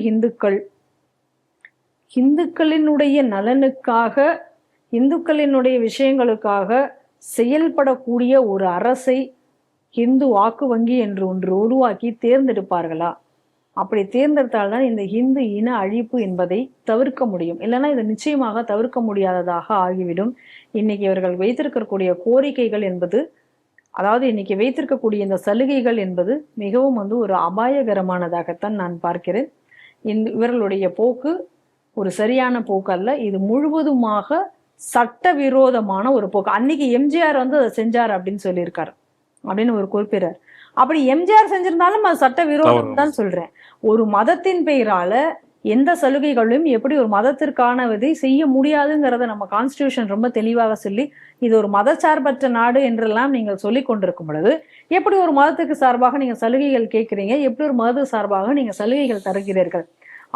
இந்துக்களினுடைய நலனுக்காக, இந்துக்களினுடைய விஷயங்களுக்காக செயல்படக்கூடிய ஒரு அரசை இந்து வாக்கு வங்கி என்று ஒன்று உருவாக்கி தேர்ந்தெடுப்பார்களா? அப்படி தேர்ந்தெடுத்தால்தான் இந்த ஹிந்து இன அழிப்பு என்பதை தவிர்க்க முடியும். இல்லைன்னா இது நிச்சயமாக தவிர்க்க முடியாததாக ஆகிவிடும். இன்னைக்கு இவர்கள் வைத்திருக்கக்கூடிய கோரிக்கைகள் என்பது, அதாவது இன்னைக்கு வைத்திருக்கக்கூடிய இந்த சலுகைகள் என்பது மிகவும் ஒரு அபாயகரமானதாகத்தான் நான் பார்க்கிறேன். இவர்களுடைய போக்கு ஒரு சரியான போக்கு அல்ல. இது முழுவதுமாக சட்டவிரோதமான ஒரு போக்கு. அன்னைக்கு எம்ஜிஆர் அதை செஞ்சார் அப்படின்னு சொல்லியிருக்காரு அப்படின்னு ஒரு குறிப்பிடார். அப்படி எம்ஜிஆர் செஞ்சிருந்தாலும் அது சட்டவிரோதம் தான் சொல்றேன். ஒரு மதத்தின் பெயரால எந்த சலுகைகளும் எப்படி ஒரு மதத்திற்கானதை செய்ய முடியாதுங்கிறத நம்ம கான்ஸ்டிடியூஷன் ரொம்ப தெளிவாக சொல்லி, இது ஒரு மதச்சார்பற்ற நாடு என்றெல்லாம் நீங்கள் சொல்லி கொண்டிருக்கும் பொழுது எப்படி ஒரு மதத்துக்கு சார்பாக நீங்க சலுகைகள் கேட்குறீங்க, எப்படி ஒரு மத சார்பாக நீங்க சலுகைகள் தருகிறீர்கள்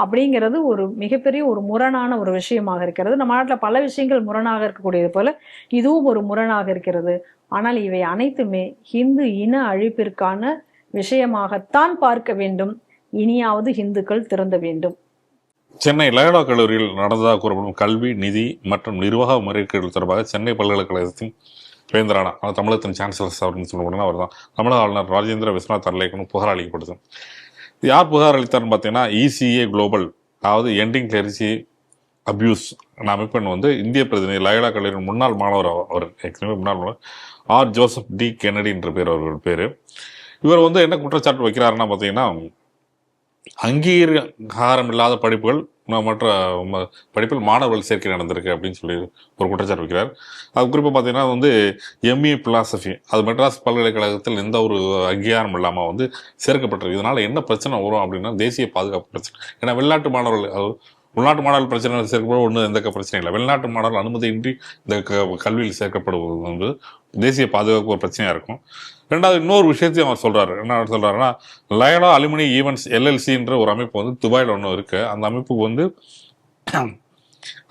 அப்படிங்கிறது ஒரு மிகப்பெரிய ஒரு முரணான ஒரு விஷயமாக இருக்கிறது. நம்ம நாட்டில் பல விஷயங்கள் முரணாக இருக்கக்கூடியது போல இதுவும் ஒரு முரணாக இருக்கிறது. ஆனால் இவை அனைத்துமே ஹிந்து இன அழிப்பிற்கான விஷயமாகத்தான் பார்க்க வேண்டும். இனியாவது இந்துக்கள் திறந்த வேண்டும். சென்னை லயோலா கல்லூரியில் நடந்ததாக கூறப்படும் கல்வி, நிதி மற்றும் நிர்வாக முறைகேடுகள் தொடர்பாக சென்னை பல்கலைக்கழகத்தின் வேந்தரான தமிழகத்தின் சான்சலர் அப்படின்னு சொல்லப்படுனா அவர் தான் தமிழக ஆளுநர் ராஜேந்திர விஸ்வநாத் அர்லேக்கனும் புகார் அளிக்கப்படுது. யார் புகார் அளித்தார்னு பார்த்தீங்கன்னா ECA குளோபல், அதாவது எண்டிங் கிளரிசி அபியூஸ் அமைப்பெண் இந்திய பிரதிநிதி லயோலா கல்லூரியின் முன்னாள் மாணவர், அவர் ஏற்கனவே முன்னாள் மாணவர் R. ஜோசப் டி கென்னடி என்ற பேர் அவர்கள் பேர். இவர் என்ன குற்றச்சாட்டு வைக்கிறாருன்னா பார்த்தீங்கன்னா, அங்கீகாரம் இல்லாத படிப்புகள் மற்ற படிப்பில் மாணவர்கள் சேர்க்கை நடந்திருக்கு அப்படின்னு சொல்லி ஒரு குற்றச்சாட்டு வைக்கிறார். அது குறிப்பாக பார்த்தீங்கன்னா ME பிலாசபி அது மெட்ராஸ் பல்கலைக்கழகத்தில் எந்த ஒரு அங்கீகாரம் இல்லாமல் சேர்க்கப்பட்டிருக்கு. இதனால் என்ன பிரச்சனை வரும் அப்படின்னா தேசிய பாதுகாப்பு பிரச்சனை. ஏன்னா வெளிநாட்டு மாணவர்கள், உள்நாட்டு மாணவர்கள் பிரச்சனை சேர்க்கப்படும் ஒன்றும் எந்த பிரச்சனை இல்லை. வெளிநாட்டு மாணவர்கள் அனுமதியின்றி இந்த கல்வியில் சேர்க்கப்படுவது தேசிய பாதுகாப்பு ஒரு பிரச்சனையாக இருக்கும். ரெண்டாவது இன்னொரு விஷயத்தையும் அவர் சொல்றாரு. என்ன சொல்றாருன்னா, லயோலா அலுமினி ஈவெண்ட்ஸ் LLCன்ற ஒரு அமைப்பு துபாயில் ஒன்று இருக்கு. அந்த அமைப்புக்கு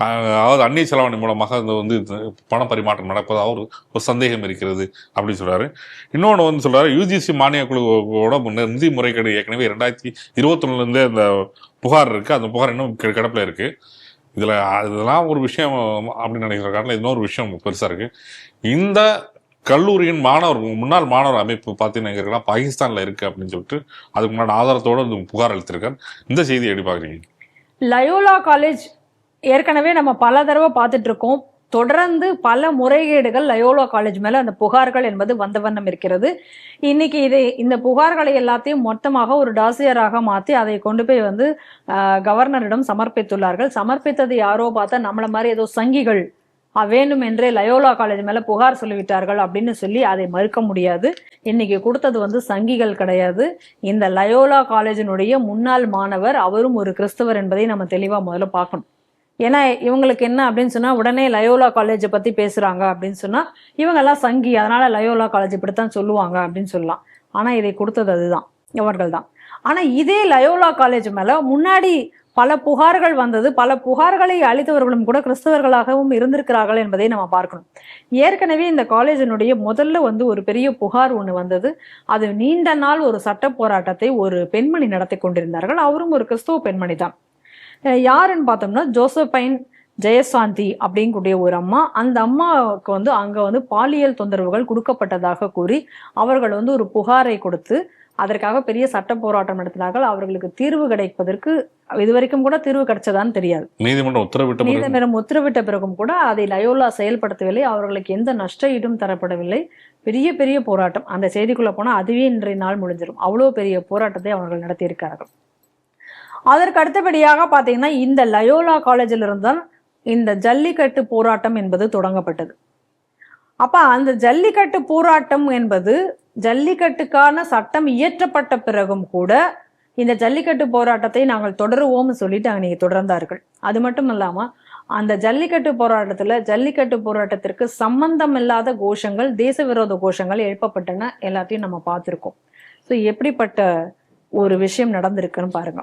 அதாவது அந்நிய செலவாணி மூலமாக பண பரிமாற்றம் நடப்பதாக ஒரு சந்தேகம் இருக்கிறது அப்படின்னு சொல்றாரு. இன்னொன்று சொல்றாரு, UGC மானிய குழுவோட நிதி முறைகேடு ஏற்கனவே 2021 இந்த புகார் இருக்கு. அந்த புகார் இன்னும் கிடப்பில் இருக்கு. இதெல்லாம் ஒரு விஷயம் அப்படின்னு நினைக்கிற காரணம் இன்னொரு விஷயம் பெருசா இருக்கு. இந்த கல்லூரியின் முன்னாள் மாணவர் அமைப்பு பார்த்தீங்கன்னா பாகிஸ்தான்ல இருக்கு அப்படின்னு சொல்லிட்டு அதுக்கு முன்னாடி ஆதாரத்தோட புகார் அளித்திருக்காரு. இந்த செய்தி எப்படி பாக்குறீங்க? லயோலா காலேஜ் ஏற்கனவே நம்ம பல தடவை பார்த்துட்டு இருக்கோம். தொடர்ந்து பல முறைகேடுகள் லயோலா காலேஜ் மேல அந்த புகார்கள் என்பது வந்த வண்ணம் இருக்கிறது. இன்னைக்கு இந்த புகார்களை எல்லாத்தையும் மொத்தமாக ஒரு டாசியராக மாற்றி அதை கொண்டு போய் கவர்னரிடம் சமர்ப்பித்துள்ளார்கள். சமர்ப்பித்தது யாரோ பார்த்தா நம்மள மாதிரி ஏதோ சங்கிகள் வேணும் என்றே லயோலா காலேஜ் மேல புகார் சொல்லிவிட்டார்கள் அப்படின்னு சொல்லி அதை மறுக்க முடியாது. இன்னைக்கு கொடுத்தது சங்கிகள் கிடையாது. இந்த லயோலா காலேஜினுடைய முன்னாள் மாணவர், அவரும் ஒரு கிறிஸ்தவர் என்பதை நம்ம தெளிவா முதல்ல பார்க்கணும். ஏன்னா இவங்களுக்கு என்ன அப்படின்னு சொன்னா, உடனே லயோலா காலேஜை பத்தி பேசுறாங்க அப்படின்னு சொன்னா இவங்க எல்லாம் சங்கி, அதனால லயோலா காலேஜ் இப்படித்தான் சொல்லுவாங்க அப்படின்னு சொல்லலாம். ஆனா இதை கொடுத்தது அதுதான், இவர்கள் தான். ஆனா இதே லயோலா காலேஜ் மேல முன்னாடி பல புகார்கள் வந்தது. பல புகார்களை அளித்தவர்களும் கூட கிறிஸ்தவர்களாகவும் இருந்திருக்கிறார்கள் என்பதை நம்ம பார்க்கணும். ஏற்கனவே இந்த காலேஜினுடைய முதல்ல ஒரு பெரிய புகார் ஒன்று வந்தது. அது நீண்ட நாள் ஒரு சட்ட போராட்டத்தை ஒரு பெண்மணி நடத்தி கொண்டிருந்தார்கள். அவரும் ஒரு கிறிஸ்தவ பெண்மணி தான். யாருன்னு பார்த்தோம்னா ஜோசபைன் ஜெயசாந்தி அப்படிங்கக்கூடிய ஒரு அம்மா. அந்த அம்மாவுக்கு அங்க பாலியல் தொந்தரவுகள் கொடுக்கப்பட்டதாக கூறி அவர்கள் ஒரு புகாரை கொடுத்து அதற்காக பெரிய சட்ட போராட்டம் நடத்தினார்கள். அவர்களுக்கு தீர்வு கிடைப்பதற்கு இதுவரைக்கும் கூட தீர்வு கிடைச்சதான்னு தெரியாது. நீதிமன்றம் உத்தரவிட்ட பிறகும் கூட அதை லயோலா செயல்படுத்தவில்லை. அவர்களுக்கு எந்த நஷ்ட ஈடும் தரப்படவில்லை. பெரிய பெரிய போராட்டம். அந்த செய்திக்குள்ள போனா அதுவே இன்றைய நாள் முடிஞ்சிடும். அவ்வளவு பெரிய போராட்டத்தை அவர்கள் நடத்தியிருக்கிறார்கள். அதற்கு அடுத்தபடியாக பாத்தீங்கன்னா இந்த லயோலா காலேஜில் இருந்தால் இந்த ஜல்லிக்கட்டு போராட்டம் என்பது தொடங்கப்பட்டது. அப்ப அந்த ஜல்லிக்கட்டு போராட்டம் என்பது ஜல்லிக்கட்டுக்கான சட்டம் இயற்றப்பட்ட பிறகும் கூட இந்த ஜல்லிக்கட்டு போராட்டத்தை நாங்கள் தொடருவோம்னு சொல்லிட்டு அன்னைக்கு தொடர்ந்தார்கள். அது மட்டும் இல்லாம அந்த ஜல்லிக்கட்டு போராட்டத்திற்கு சம்பந்தம் இல்லாத கோஷங்கள், தேச விரோத கோஷங்கள் எழுப்பப்பட்டன. எல்லாத்தையும் நம்ம பார்த்திருக்கோம். ஸோ எப்படிப்பட்ட ஒரு விஷயம் நடந்திருக்குன்னு பாருங்க.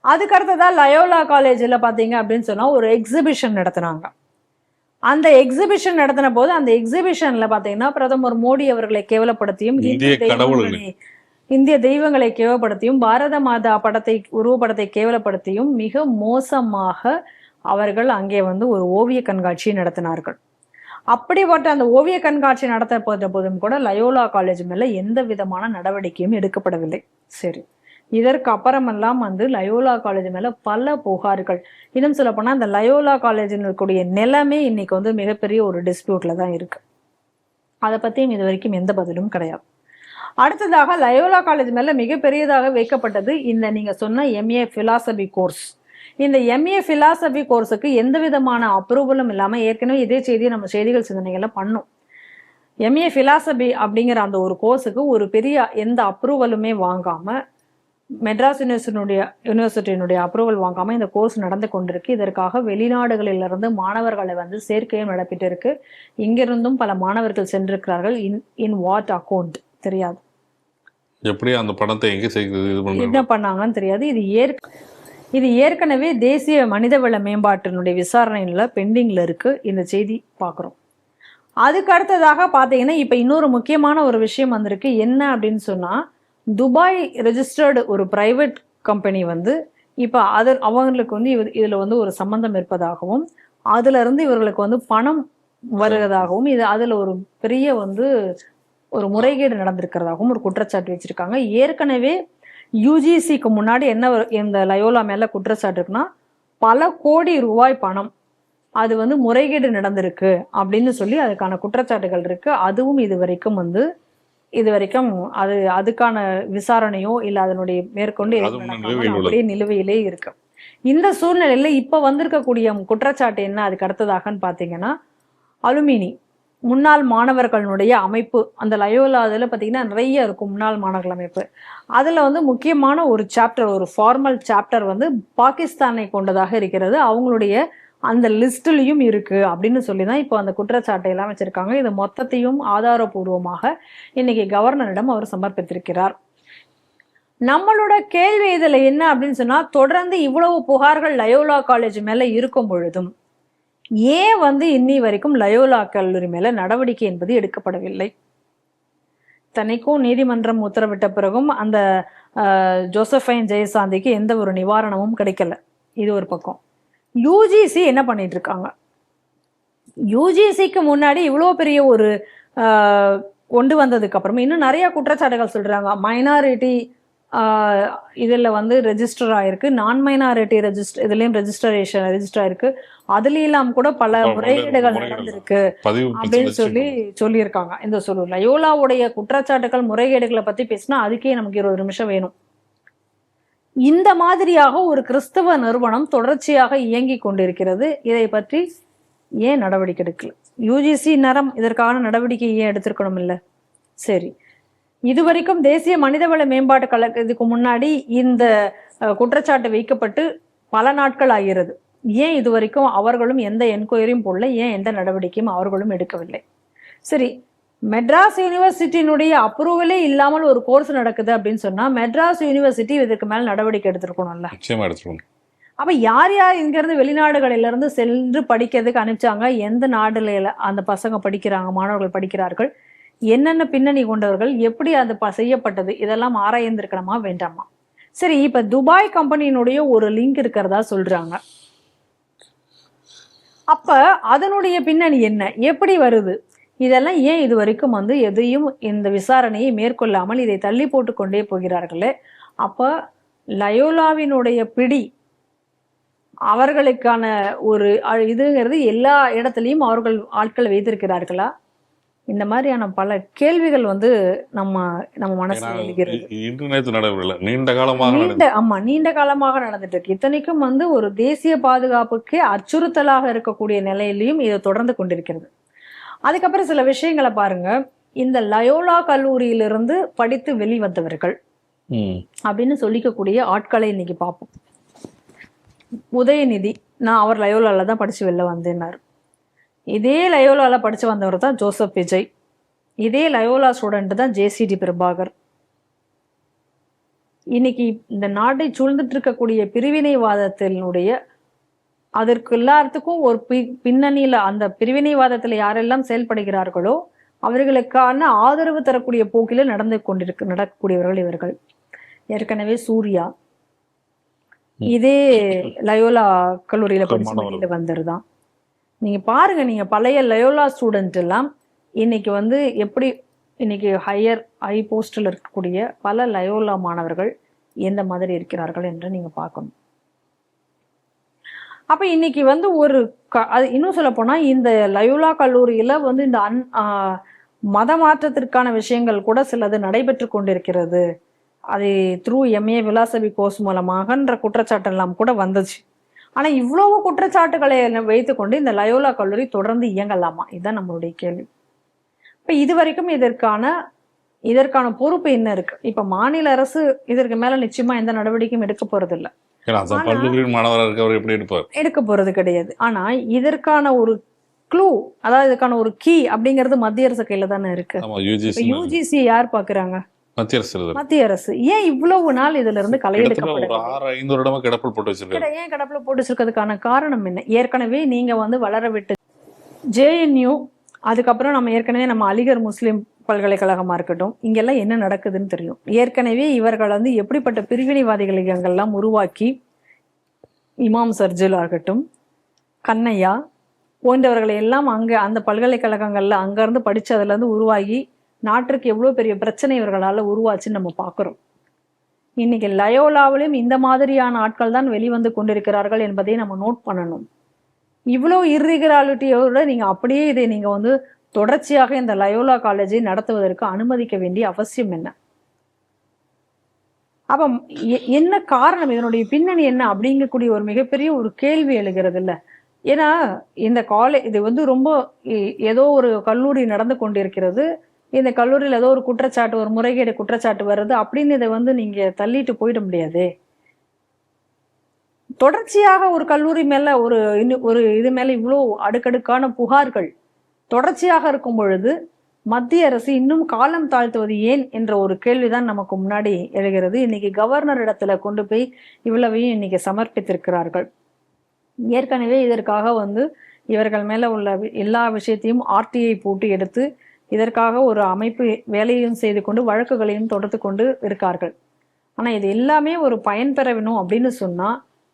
அதுக்கு அடுத்ததான் லயோலா காலேஜில் பார்த்தீங்க அப்படின்னு சொன்னா ஒரு எக்ஸிபிஷன் நடத்தினாங்க. அந்த எக்ஸிபிஷன் நடத்தின போது அந்த எக்ஸிபிஷன்ல பாத்தீங்கன்னா பிரதமர் மோடி அவர்களை கேவலப்படுத்தியும், இந்திய தெய்வங்களை கேவலப்படுத்தியும், பாரத மாதா உருவப்படத்தை கேவலப்படுத்தியும் மிக மோசமாக அவர்கள் அங்கே ஒரு ஓவிய கண்காட்சியை நடத்தினார்கள். அப்படிப்பட்ட அந்த ஓவிய கண்காட்சி நடத்தப்பட்ட போதும் கூட லயோலா காலேஜ் மேல எந்த விதமான நடவடிக்கையும் எடுக்கப்படவில்லை. சரி, இதற்கு அப்புறமெல்லாம் வந்து லயோலா காலேஜ் மேல பல புகார்கள். இன்னும் சொல்ல போனா அந்த லயோலா காலேஜில் இருக்கக்கூடிய நிலைமை இன்னைக்கு வந்து மிகப்பெரிய ஒரு டிஸ்பியூட்ல தான் இருக்கு. அதை பத்தியும் இது வரைக்கும் எந்த பதிலும் கிடையாது. அடுத்ததாக லயோலா காலேஜ் மேல மிகப்பெரியதாக வைக்கப்பட்டது இந்த நீங்க சொன்ன எம்ஏ பிலாசபி கோர்ஸ். இந்த எம்ஏ பிலாசபி கோர்ஸுக்கு எந்த விதமான அப்ரூவலும் இல்லாம ஏற்கனவே இதே செய்தியை நம்ம செய்திகள் சிந்தனைகள்ல பண்ணோம். எம்ஏ பிலாசபி அப்படிங்கிற அந்த ஒரு கோர்ஸுக்கு ஒரு பெரிய எந்த அப்ரூவலுமே வாங்காம, மெட்ராஸ் யூனிவர்சிட்டியினுடைய அப்ரூவல் வாங்காம இந்த கோர்ஸ் நடந்து கொண்டிருக்கு. இதற்காக வெளிநாடுகளிலிருந்து மாணவர்களை வந்து சேர்க்கையும் நடப்பிட்டு இருக்கு. இங்கிருந்தும் பல மாணவர்கள் சென்றிருக்கிறார்கள். இன் வாட் அக்கௌண்ட் தெரியாது, எப்படி அந்த பணத்தை எங்கே சேர்க்கிறது என்ன பண்ணாங்கன்னு தெரியாது. இது ஏற்கனவே தேசிய மனிதவள மேம்பாட்டினுடைய விசாரணையில பெண்டிங்ல இருக்கு. இந்த செய்தி பார்க்குறோம். அதுக்கு அடுத்ததாக பார்த்தீங்கன்னா இப்போ இன்னொரு முக்கியமான ஒரு விஷயம் வந்திருக்கு. என்ன அப்படின்னு சொன்னா, துபாய் ரெஜிஸ்டர்டு ஒரு பிரைவேட் கம்பெனி வந்து இப்போ அவங்களுக்கு வந்து இதுல வந்து ஒரு சம்பந்தம் இருப்பதாகவும், அதுல இருந்து இவர்களுக்கு வந்து பணம் வருவதாகவும், இது அதுல ஒரு பெரிய வந்து ஒரு முறைகேடு நடந்திருக்கிறதாகவும் ஒரு குற்றச்சாட்டு வச்சிருக்காங்க. ஏற்கனவே யூஜிசிக்கு முன்னாடி என்ன இந்த லயோலா மேல குற்றச்சாட்டு இருக்குன்னா, பல கோடி ரூபாய் பணம் அது வந்து முறைகேடு நடந்திருக்கு அப்படின்னு சொல்லி அதுக்கான குற்றச்சாட்டுகள் இருக்கு. அதுவும் இது வரைக்கும் அதுக்கான விசாரணையோ இல்லை அதனுடைய மேற்கொண்டு அப்படியே நிலுவையிலே இருக்கு. இந்த சூழ்நிலையில இப்ப வந்திருக்கக்கூடிய குற்றச்சாட்டு என்ன அதுக்கு அடுத்ததாகன்னு பாத்தீங்கன்னா, அலுமினி முன்னாள் மாணவர்களுடைய அமைப்பு, அந்த லயோலா அதில் பார்த்தீங்கன்னா நிறைய இருக்கும் முன்னாள் மாணவர்கள் அமைப்பு. அதில் வந்து முக்கியமான ஒரு சாப்டர், ஒரு ஃபார்மல் சாப்டர் வந்து பாகிஸ்தானை கொண்டதாக இருக்கிறது. அவங்களுடைய அந்த லிஸ்ட்லையும் இருக்கு அப்படின்னு சொல்லி தான் இப்போ அந்த குற்றச்சாட்டை எல்லாம் வச்சிருக்காங்க. இது மொத்தத்தையும் ஆதாரபூர்வமாக இன்னைக்கு கவர்னரிடம் அவர் சமர்ப்பித்திருக்கிறார். நம்மளோட கேள்வி இதுல என்ன அப்படின்னு சொன்னா, தொடர்ந்து இவ்வளவு புகார்கள் லயோலா காலேஜ் மேல இருக்கும் பொழுதும் ஏன் வந்து இன்னி வரைக்கும் லயோலா கல்லூரி மேல நடவடிக்கை என்பது எடுக்கப்படவில்லை? தனிக்கும் நீதிமன்றம் உத்தரவிட்ட பிறகும் அந்த ஜோசஃபைன் ஜெயசாந்திக்கு எந்த ஒரு நிவாரணமும் கிடைக்கல. இது ஒரு பக்கம். யூஜிசி என்ன பண்ணிட்டு இருக்காங்க? யூஜிசிக்கு முன்னாடி இவ்வளோ பெரிய ஒரு கொண்டு வந்ததுக்கு அப்புறமா இன்னும் நிறைய குற்றச்சாட்டுகள் சொல்றாங்க. மைனாரிட்டி இதில் வந்து ரெஜிஸ்டர் ஆயிருக்கு, நான் மைனாரிட்டி இதுலயும் ரெஜிஸ்டர் ஆயிருக்கு, அதுலாம் கூட பல முறைகேடுகள் நடந்திருக்கு அப்படின்னு சொல்லியிருக்காங்க. இந்த லயோலாவுடைய குற்றச்சாட்டுகள் முறைகேடுகளை பத்தி பேசினா அதுக்கே நமக்கு 20 நிமிஷம் வேணும். இந்த மாதிரியாக ஒரு கிறிஸ்தவ நிறுவனம் தொடர்ச்சியாக இயங்கி கொண்டிருக்கிறது. இதை பற்றி ஏன் நடவடிக்கை எடுக்கல? யூஜிசி நேரம் இதற்கான நடவடிக்கை ஏன் எடுத்திருக்கணும் இல்ல? சரி, இதுவரைக்கும் தேசிய மனிதவள மேம்பாட்டு கழகத்துக்கு முன்னாடி இந்த குற்றச்சாட்டு வைக்கப்பட்டு பல நாட்கள் ஆகிறது. ஏன் இதுவரைக்கும் அவர்களும் எந்த என்கொயரியும் போடல? ஏன் எந்த நடவடிக்கையும் அவர்களும் எடுக்கவில்லை? சரி, மெட்ராஸ் யூனிவர்சிட்டியினுடைய அப்ரூவலே இல்லாமல் ஒரு கோர்ஸ் நடக்குது அப்படின்னு சொன்னா மெட்ராஸ் யூனிவர்சிட்டி இதற்கு மேல நடவடிக்கை எடுத்திருக்கணும்ல? அப்ப யார் யார் இங்க இருந்து வெளிநாடுகளில இருந்து சென்று படிக்கிறதுக்கு அனுப்பிச்சாங்க? எந்த நாடுல அந்த பசங்க படிக்கிறாங்க, மாணவர்கள் படிக்கிறார்கள், என்னென்ன பின்னணி கொண்டவர்கள், எப்படி அது செய்யப்பட்டது, இதெல்லாம் ஆராய்ந்திருக்கணுமா வேண்டாமா? சரி, இப்ப துபாய் கம்பெனியினுடைய ஒரு லிங்க் இருக்கிறதா சொல்றாங்க. அப்ப அதனுடைய பின்னணி என்ன, எப்படி வருது, இதெல்லாம் ஏன் இது வரைக்கும் வந்து எதையும் இந்த விசாரணையை மேற்கொள்ளாமல் இதை தள்ளி போட்டு கொண்டே போகிறார்களே? அப்ப லயோலாவினுடைய பிடி, அவர்களுக்கான ஒரு இதுங்கிறது எல்லா இடத்துலையும் அவர்கள் ஆட்கள் வைத்திருக்கிறார்களா? இந்த மாதிரியான பல கேள்விகள் வந்து நம்ம மனசுல எழுகிறது. நீண்ட காலமாக நடந்துட்டு இருக்கு. இத்தனைக்கும் வந்து ஒரு தேசிய பாதுகாப்புக்கு அச்சுறுத்தலாக இருக்கக்கூடிய நிலையிலையும் இதை தொடர்ந்து கொண்டிருக்கிறது. அதுக்கப்புறம் சில விஷயங்களை பாருங்க. இந்த லயோலா கல்லூரியிலிருந்து படித்து வெளிவந்தவர்கள் அப்படின்னு சொல்லிக்கக்கூடிய ஆட்களை இன்னைக்கு பார்ப்போம். உதயநிதி, நான் அவர் லயோலால தான் படிச்சு வெளில வந்தேன்னாரு. இதே லயோலால படிச்சு வந்தவர் தான் ஜோசப் விஜய். இதே லயோலா ஸ்டூடெண்ட் தான் ஜேசிடி பிரபாகர். இன்னைக்கு இந்த நாட்டை சூழ்ந்துட்டு இருக்கக்கூடிய பிரிவினைவாதத்தினுடைய அதற்கு எல்லாத்துக்கும் ஒரு பின்னணியில, அந்த பிரிவினைவாதத்துல யாரெல்லாம் செயல்படுகிறார்களோ அவர்களுக்கான ஆதரவு தரக்கூடிய போக்கில நடக்கக்கூடியவர்கள் இவர்கள். ஏற்கனவே சூர்யா இதே லயோலா கல்லூரியில படிச்சு வந்துருதான். நீங்க பாருங்க, நீங்க பழைய லயோலா ஸ்டூடெண்ட் எல்லாம் இன்னைக்கு வந்து எப்படி இன்னைக்கு ஹை போஸ்டில் இருக்கக்கூடிய பல லயோலா மாணவர்கள் எந்த மாதிரி இருக்கிறார்கள் என்று நீங்க பார்க்கணும். அப்ப இன்னைக்கு வந்து ஒரு அது இன்னும் சொல்ல போனா இந்த லயோலா கல்லூரியில வந்து இந்த மத மாற்றத்திற்கான விஷயங்கள் கூட சிலது நடைபெற்று கொண்டிருக்கிறது. அது த்ரூ எம்ஏ பிலாசபி கோர்ஸ் மூலமாகன்ற குற்றச்சாட்டு எல்லாம் கூட வந்துச்சு. ஆனா இவ்வளவு குற்றச்சாட்டுகளை வைத்துக்கொண்டு இந்த லயோலா கல்லூரி தொடர்ந்து இயங்கலாமா? இதுதான் நம்மளுடைய கேள்வி. இப்ப இது வரைக்கும் இதற்கான பொறுப்பு என்ன இருக்கு? இப்ப மாநில அரசு இதற்கு மேல நிச்சயமா எந்த நடவடிக்கையும் எடுக்க போறது இல்ல, எடுக்க போறது கிடையாது. ஆனா இதற்கான ஒரு க்ளூ, அதாவது இதுக்கான ஒரு கீ அப்படிங்கிறது மத்திய அரசு கையில தானே இருக்கு. யூஜிசி யார் பாக்குறாங்க? மத்திய அரசு. ஏன் இவ்வளவு நாள் இதுல இருந்து களையெடுக்கப்படவில்லை? கிடப்பில் போட்டு வச்சிருக்கிறதுக்கான காரணம் என்ன? ஏற்கனவே நீங்க வந்து வளர விட்டு JNU, அதுக்கப்புறம் நம்ம ஏற்கனவே நம்ம அலிகர் முஸ்லிம் பல்கலைக்கழகமா இருக்கட்டும், இங்கெல்லாம் என்ன நடக்குதுன்னு தெரியும். ஏற்கனவே இவர்கள் வந்து எப்படிப்பட்ட பிரிவினைவாதிகளை அங்கெல்லாம் உருவாக்கி, இமாம் சர்ஜில் ஆகட்டும், கண்ணையா போன்றவர்களை எல்லாம் அங்க அந்த பல்கலைக்கழகங்கள்ல அங்கிருந்து படிச்சு அதுல இருந்து உருவாகி நாட்டிற்கு எவ்வளவு பெரிய பிரச்சனை இவர்களால உருவாச்சுன்னு நம்ம பார்க்கிறோம். இன்னைக்கு லயோலாவிலும் இந்த மாதிரியான ஆட்கள் தான் வெளிவந்து கொண்டிருக்கிறார்கள் என்பதை நம்ம நோட் பண்ணணும். இவ்வளோ இர்ரெகுலாரிட்டியோட நீங்க அப்படியே இதை நீங்க வந்து தொடர்ச்சியாக இந்த லயோலா காலேஜை நடத்துவதற்கு அனுமதிக்க வேண்டிய அவசியம் என்ன? அப்ப என்ன காரணம், இதனுடைய பின்னணி என்ன அப்படிங்கக்கூடிய ஒரு மிகப்பெரிய ஒரு கேள்வி எழுகிறது இல்ல. ஏன்னா இந்த இது வந்து ரொம்ப ஏதோ ஒரு கல்லூரி நடந்து கொண்டிருக்கிறது, இந்த கல்லூரியில் ஏதோ ஒரு குற்றச்சாட்டு, ஒரு முறைகேடு குற்றச்சாட்டு வருது அப்படின்னு இதை வந்து நீங்க தள்ளிட்டு போயிட முடியாது. தொடர்ச்சியாக ஒரு கல்லூரி மேல ஒரு இது மேல இவ்வளோ அடுக்கடுக்கான புகார்கள் தொடர்ச்சியாக இருக்கும் பொழுது மத்திய அரசு இன்னும் காலம் தாழ்த்துவது ஏன் என்ற ஒரு கேள்விதான் நமக்கு முன்னாடி எழுகிறது. இன்னைக்கு கவர்னர் இடத்துல கொண்டு போய் இவ்வளவையும் இன்னைக்கு சமர்ப்பித்திருக்கிறார்கள். ஏற்கனவே இதற்காக வந்து இவர்கள் மேல உள்ள எல்லா விஷயத்தையும் RTI போட்டு எடுத்து இதற்காக ஒரு அமைப்பு வேலையும் செய்து கொண்டு வழக்குகளையும் தொடர்ந்து கொண்டு இருக்கார்கள். ஆனா இது எல்லாமே ஒரு பயன் பெற வேணும் அப்படின்னு சொன்னா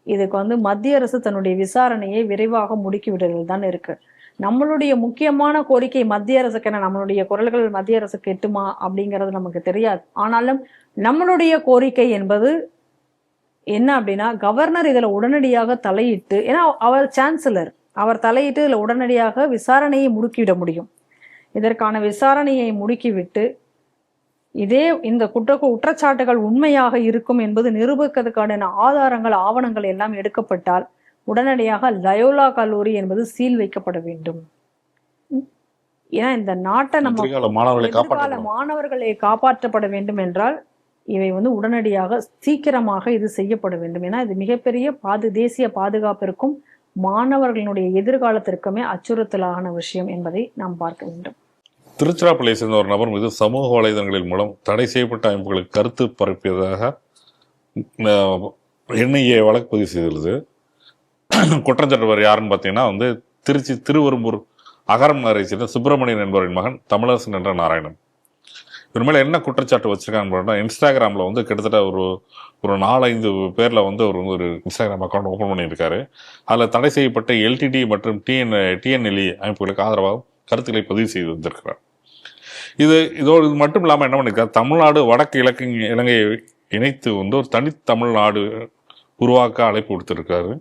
இதுக்கு வந்து மத்திய அரசு தன்னுடைய விசாரணையை விரைவாக முடுக்கி விடுதல் தான் இருக்கு. நம்மளுடைய முக்கியமான கோரிக்கை மத்திய அரசுக்கு என்ன, நம்மளுடைய குரல்கள் மத்திய அரசுக்கு எட்டுமா அப்படிங்கிறது நமக்கு தெரியாது. ஆனாலும் நம்மளுடைய கோரிக்கை என்பது என்ன அப்படின்னா, கவர்னர் இதுல உடனடியாக தலையிட்டு, ஏன்னா அவர் சான்சலர், அவர் தலையிட்டு இதுல உடனடியாக விசாரணையை முடுக்கிவிட முடியும். இதற்கான விசாரணையை முடுக்கிவிட்டு இந்த குற்றச்சாட்டுகள் உண்மையாக இருக்கும் என்பது நிரூபிக்கிறதுக்கான ஆதாரங்கள், ஆவணங்கள் எல்லாம் எடுக்கப்பட்டால் உடனடியாக லயோலா கல்லூரி என்பது சீல் வைக்கப்பட வேண்டும். ஏன்னா இந்த நாட்டை நம்ம மாணவர்களை காப்பாற்றப்பட வேண்டும் என்றால் இவை வந்து உடனடியாக சீக்கிரமாக இது செய்யப்பட வேண்டும். ஏன்னா இது மிகப்பெரிய தேசிய பாதுகாப்பிற்கும் மாணவர்களுடைய எதிர்காலத்திற்குமே அச்சுறுத்தலான விஷயம் என்பதை நாம் பார்க்க வேண்டும். திருச்சிராப்பள்ளியை சேர்ந்த ஒரு நபர் மீது சமூக வலைதளங்களின் மூலம் தடை செய்யப்பட்ட அமைப்புகளுக்கு கருத்து பரப்பியதாக NIA வழக்கு பதிவு செய்துள்ளது. குற்றஞ்சாட்டுவர் யாருன்னு பார்த்தீங்கன்னா வந்து திருச்சி திருவெரும்பூர் அகரம் நகரை சேர்ந்த சுப்பிரமணியன் என்பவரின் மகன் தமிழரசன் என்ற நாராயணன். இவர் மேலே என்ன குற்றச்சாட்டு வச்சிருக்காங்க? இன்ஸ்டாகிராமில் வந்து கிட்டத்தட்ட ஒரு 4-5 பேரில் வந்து அவர் வந்து ஒரு இன்ஸ்டாகிராம் அக்கௌண்ட் ஓப்பன் பண்ணியிருக்காரு. அதில் தடை செய்யப்பட்ட LTT மற்றும் TNLE அமைப்புகளுக்கு ஆதரவாக கருத்துக்களை பதிவு செய்து வந்திருக்கிறார். இது மட்டும் இல்லாமல் என்ன பண்ணியிருக்காரு, தமிழ்நாடு வடக்கு இலங்கையை இணைத்து வந்து ஒரு தனித்தமிழ்நாடு உருவாக்க அழைப்பு கொடுத்திருக்காரு.